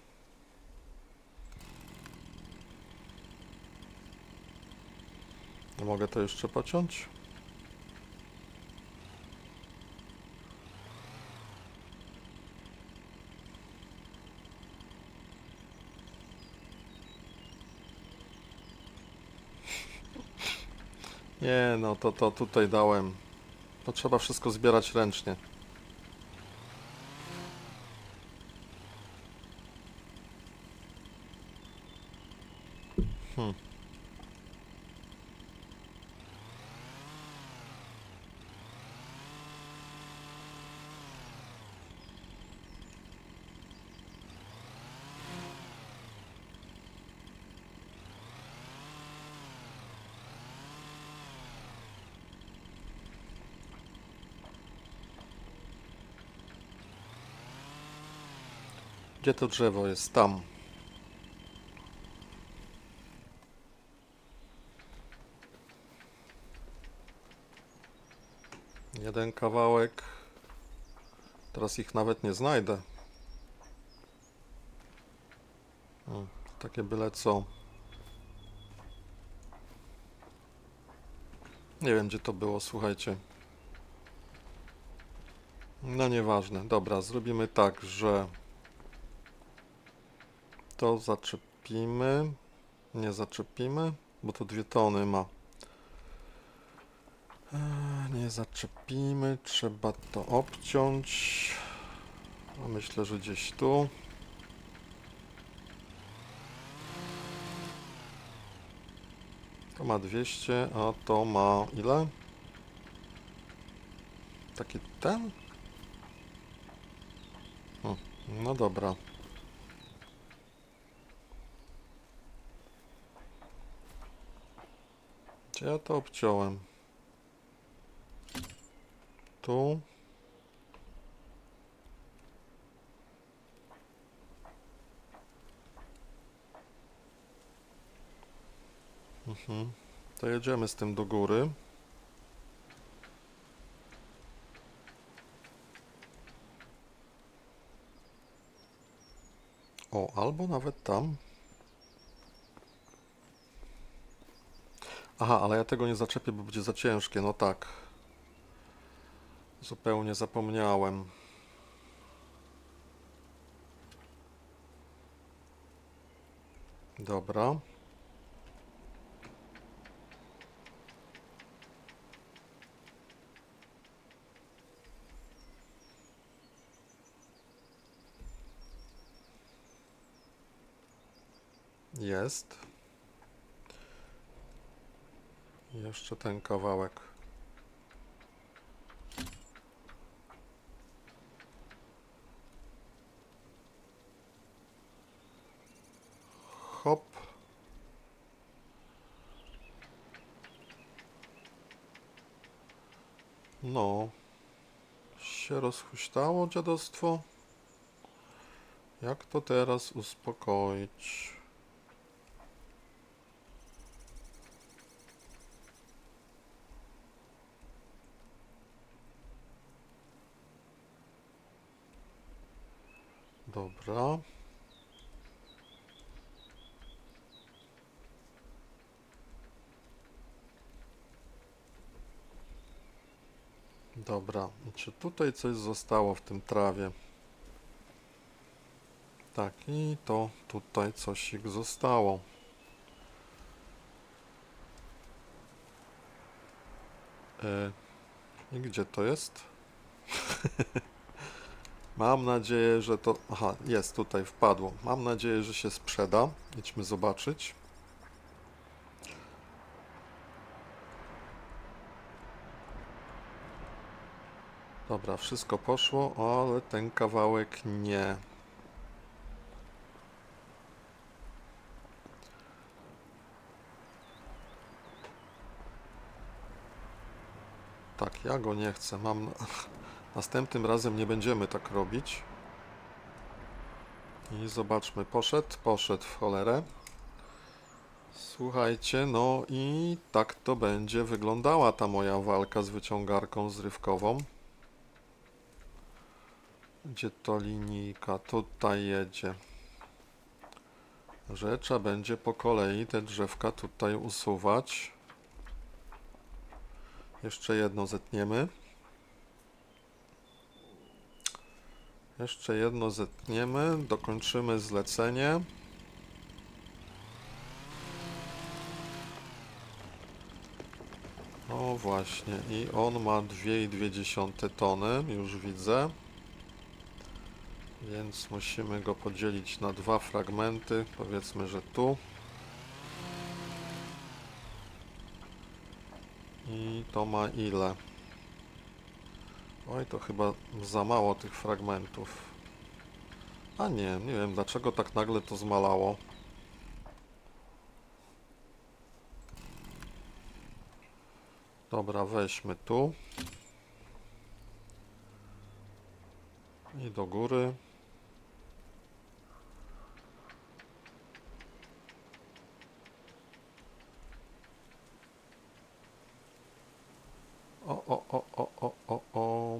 Mogę to jeszcze pociąć? Nie, no to tutaj dałem. To trzeba wszystko zbierać ręcznie. Hmm. Gdzie to drzewo jest? Tam. Jeden kawałek. Teraz ich nawet nie znajdę. Takie byle co. Nie wiem, gdzie to było, słuchajcie. No nieważne. Dobra, zrobimy tak, że to zaczepimy. Nie zaczepimy, bo to 2 tony ma. Nie zaczepimy, trzeba to obciąć. A myślę, że gdzieś tu. To ma 200, a to ma ile? Taki ten? No dobra. Gdzie ja to obciąłem? Tu. To jedziemy z tym do góry. O, albo nawet tam. Aha, ale ja tego nie zaczepię, bo będzie za ciężkie. No tak. Zupełnie zapomniałem. Dobra. Jest. I jeszcze ten kawałek. Hop. No. Się rozhuśtało dziadostwo. Jak to teraz uspokoić? Dobra. Dobra. Czy tutaj coś zostało w tym trawie? Tak, i to tutaj coś ich zostało. I gdzie to jest? Mam nadzieję, że to... Aha, jest tutaj, wpadło. Mam nadzieję, że się sprzeda. Idźmy zobaczyć. Dobra, wszystko poszło, ale ten kawałek nie. Tak, ja go nie chcę. Następnym razem nie będziemy tak robić. I zobaczmy, poszedł w cholerę. Słuchajcie, no i tak to będzie wyglądała ta moja walka z wyciągarką zrywkową. Gdzie to linijka? Tutaj jedzie. Że trzeba będzie po kolei te drzewka tutaj usuwać. Jeszcze jedno zetniemy. Jeszcze jedno zetniemy, dokończymy zlecenie. O właśnie, i on ma 2,2 tony, już widzę. Więc musimy go podzielić na dwa fragmenty, powiedzmy, że tu. I to ma ile? Oj, to chyba za mało tych fragmentów. A nie wiem dlaczego tak nagle to zmalało. Dobra, weźmy tu. I do góry.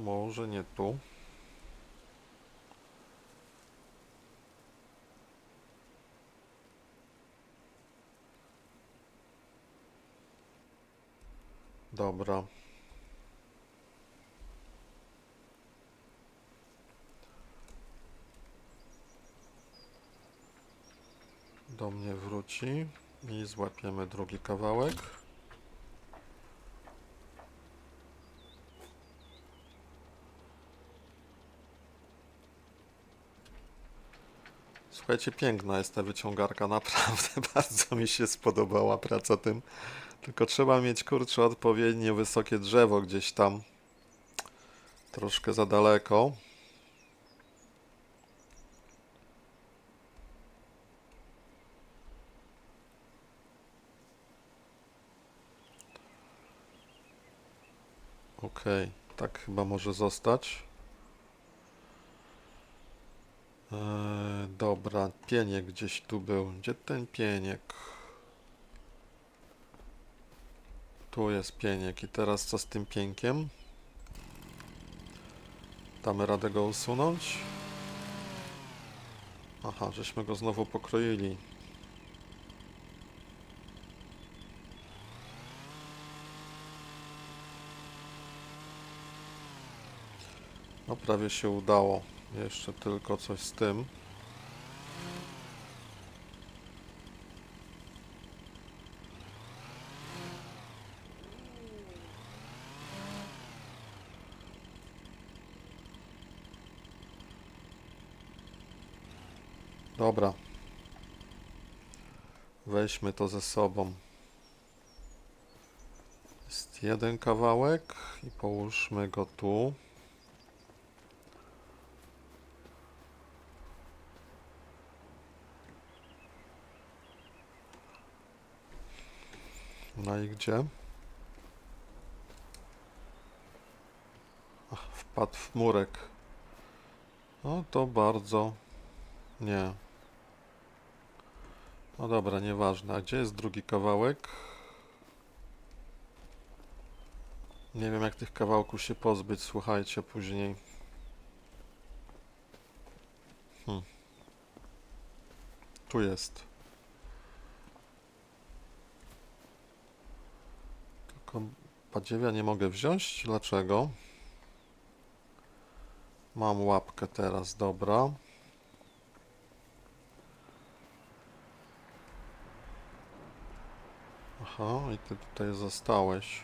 Może nie tu. Dobra. Do mnie wróci i złapiemy drugi kawałek. Słuchajcie, piękna jest ta wyciągarka, naprawdę bardzo mi się spodobała praca tym. Tylko trzeba mieć, kurczę, odpowiednio wysokie drzewo gdzieś tam. Troszkę za daleko. Okej, tak chyba może zostać. Dobra, pieniek gdzieś tu był. Gdzie ten pieniek? Tu jest pieniek. I teraz co z tym piękiem? Damy radę go usunąć? Aha, żeśmy go znowu pokroili. No prawie się udało. Jeszcze tylko coś z tym. Dobra. Weźmy to ze sobą. Jest jeden kawałek i połóżmy go tu. No i gdzie? Ach, wpadł w murek. No to bardzo... Nie. No dobra, nieważne. A gdzie jest drugi kawałek? Nie wiem jak tych kawałków się pozbyć, słuchajcie, później. Tu jest. Tylko badziewia nie mogę wziąć. Dlaczego? Mam łapkę teraz, dobra. Aha, i ty tutaj zostałeś.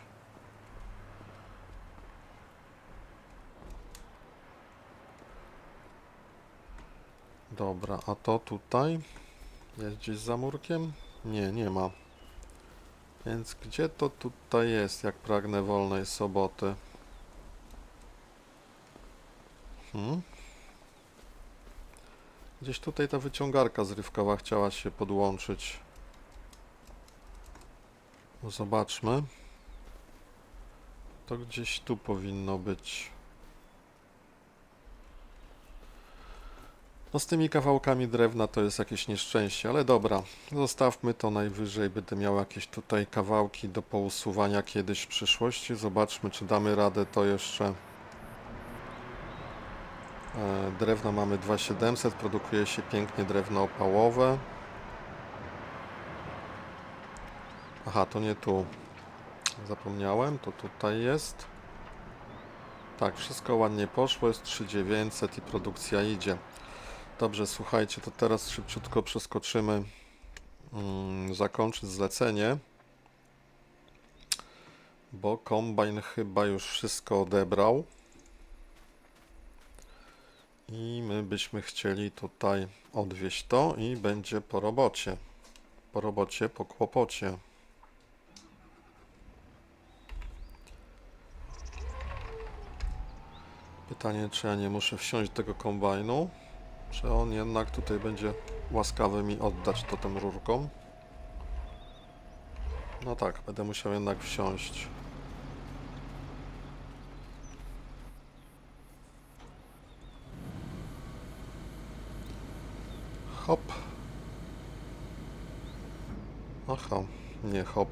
Dobra, a to tutaj? Jest gdzieś za murkiem? Nie, nie ma. Więc gdzie to tutaj jest, jak pragnę wolnej soboty? Gdzieś tutaj ta wyciągarka zrywkowa chciała się podłączyć. Zobaczmy. To gdzieś tu powinno być. No z tymi kawałkami drewna to jest jakieś nieszczęście, ale dobra, zostawmy to, najwyżej będę miał jakieś tutaj kawałki do pousuwania kiedyś w przyszłości. Zobaczmy, czy damy radę to jeszcze. Drewna mamy 2700, produkuje się pięknie drewno opałowe. Aha, to nie tu. Zapomniałem, to tutaj jest. Tak, wszystko ładnie poszło, jest 3900 i produkcja idzie. Dobrze, słuchajcie, to teraz szybciutko przeskoczymy, zakończyć zlecenie, bo kombajn chyba już wszystko odebrał i my byśmy chcieli tutaj odwieźć to i będzie po robocie, po kłopocie. Pytanie, czy ja nie muszę wsiąść do tego kombajnu, czy on jednak tutaj będzie łaskawy mi oddać to tym rurkom. No tak, będę musiał jednak wsiąść. Hop. Aha, nie hop.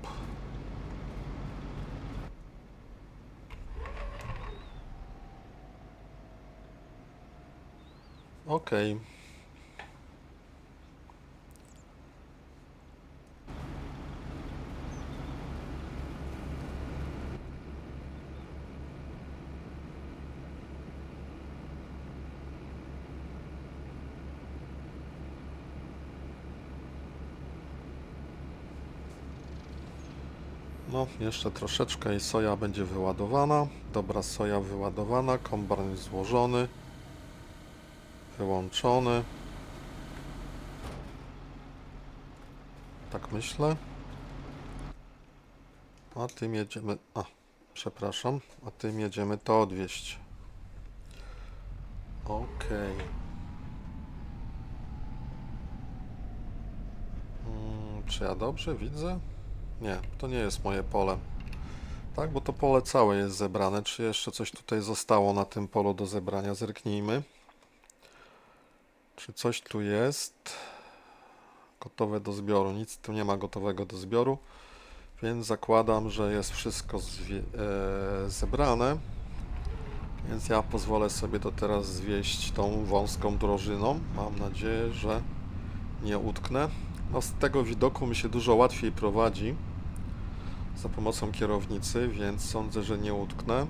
Okej. No, jeszcze troszeczkę i soja będzie wyładowana. Dobra, soja wyładowana, kombajn złożony, wyłączony. Tak myślę. A tym jedziemy... przepraszam. A tym jedziemy to odwieźć. Okej. Czy ja dobrze widzę? Nie, to nie jest moje pole. Tak, bo to pole całe jest zebrane. Czy jeszcze coś tutaj zostało na tym polu do zebrania? Zerknijmy. Czy coś tu jest gotowe do zbioru? Nic tu nie ma gotowego do zbioru, więc zakładam, że jest wszystko zebrane. Więc ja pozwolę sobie to teraz zwieść tą wąską drożyną. Mam nadzieję, że nie utknę. No, z tego widoku mi się dużo łatwiej prowadzi za pomocą kierownicy, więc sądzę, że nie utknę.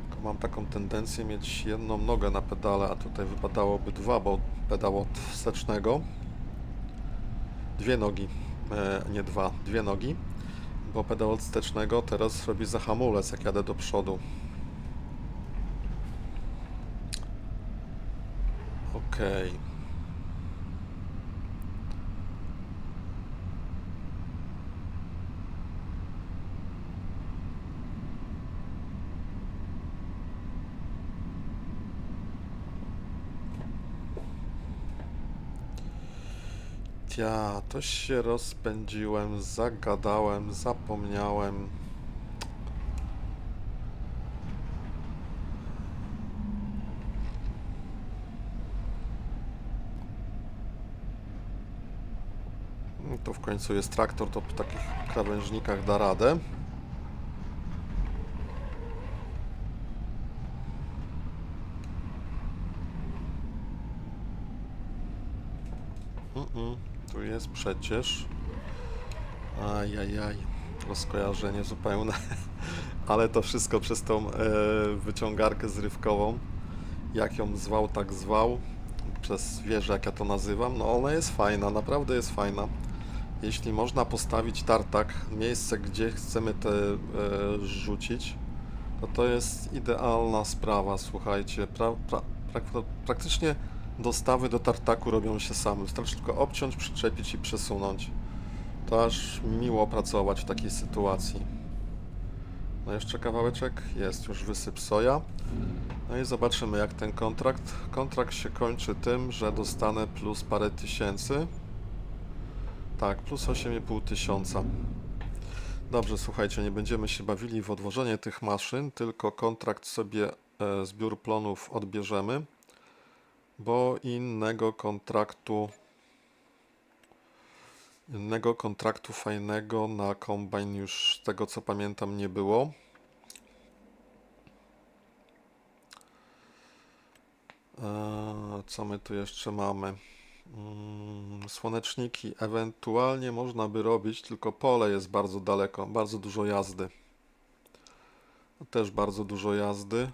Tylko mam taką tendencję mieć jedną nogę na pedale, a tutaj wypadałoby dwa, bo pedał od wstecznego. Dwie nogi, nie dwa, dwie nogi, bo pedał od wstecznego teraz robi za hamulec, jak jadę do przodu. Okej. Ja to się rozpędziłem, zagadałem, zapomniałem. To w końcu jest traktor, to po takich krawężnikach da radę. Tu jest przecież. Ajajaj, rozkojarzenie zupełne. Ale to wszystko przez tą wyciągarkę zrywkową. Jak ją zwał, tak zwał. Przez wieżę, jak ja to nazywam. No ona jest fajna, naprawdę jest fajna. Jeśli można postawić tartak, miejsce, gdzie chcemy te rzucić, to jest idealna sprawa, słuchajcie. Praktycznie dostawy do tartaku robią się same. Wystarczy tylko obciąć, przyczepić i przesunąć. To aż miło pracować w takiej sytuacji. No jeszcze kawałeczek, jest już wysyp soja. No i zobaczymy jak ten kontrakt. Kontrakt się kończy tym, że dostanę plus parę tysięcy. Tak, plus 8,5 tysiąca. Dobrze, słuchajcie, nie będziemy się bawili w odwożenie tych maszyn, tylko kontrakt sobie, zbiór plonów odbierzemy, bo innego kontraktu fajnego na kombajn już z tego co pamiętam nie było. Co my tu jeszcze mamy? Słoneczniki ewentualnie można by robić, tylko pole jest bardzo daleko, bardzo dużo jazdy. Też bardzo dużo jazdy.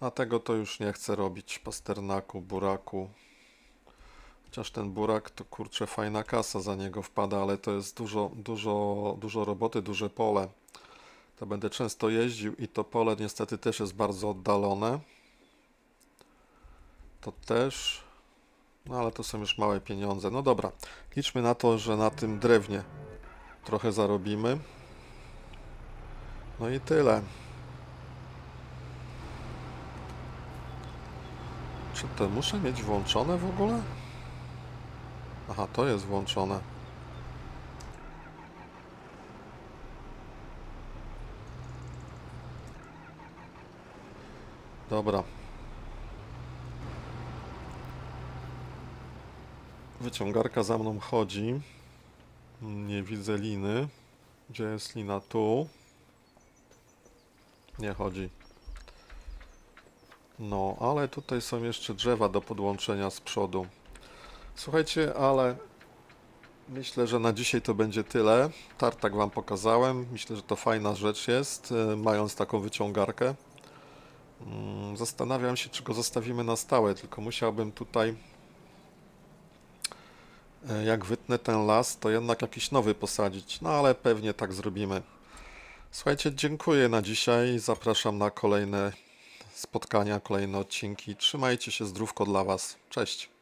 A tego to już nie chcę robić. Pasternaku, buraku. Chociaż ten burak to kurczę fajna kasa za niego wpada, ale to jest dużo roboty, duże pole. To będę często jeździł i to pole niestety też jest bardzo oddalone. To też. No ale to są już małe pieniądze. No dobra, liczmy na to, że na tym drewnie trochę zarobimy. No i tyle. Czy to muszę mieć włączone w ogóle? Aha, to jest włączone. Dobra. Wyciągarka za mną chodzi. Nie widzę liny. Gdzie jest lina? Tu. Nie chodzi. No, ale tutaj są jeszcze drzewa do podłączenia z przodu. Słuchajcie, ale myślę, że na dzisiaj to będzie tyle. Tartak Wam pokazałem. Myślę, że to fajna rzecz jest, mając taką wyciągarkę. Zastanawiam się, czy go zostawimy na stałe, tylko musiałbym tutaj, jak wytnę ten las, to jednak jakiś nowy posadzić. No ale pewnie tak zrobimy. Słuchajcie, dziękuję na dzisiaj. Zapraszam na kolejne spotkania, kolejne odcinki. Trzymajcie się, zdrówko dla Was. Cześć.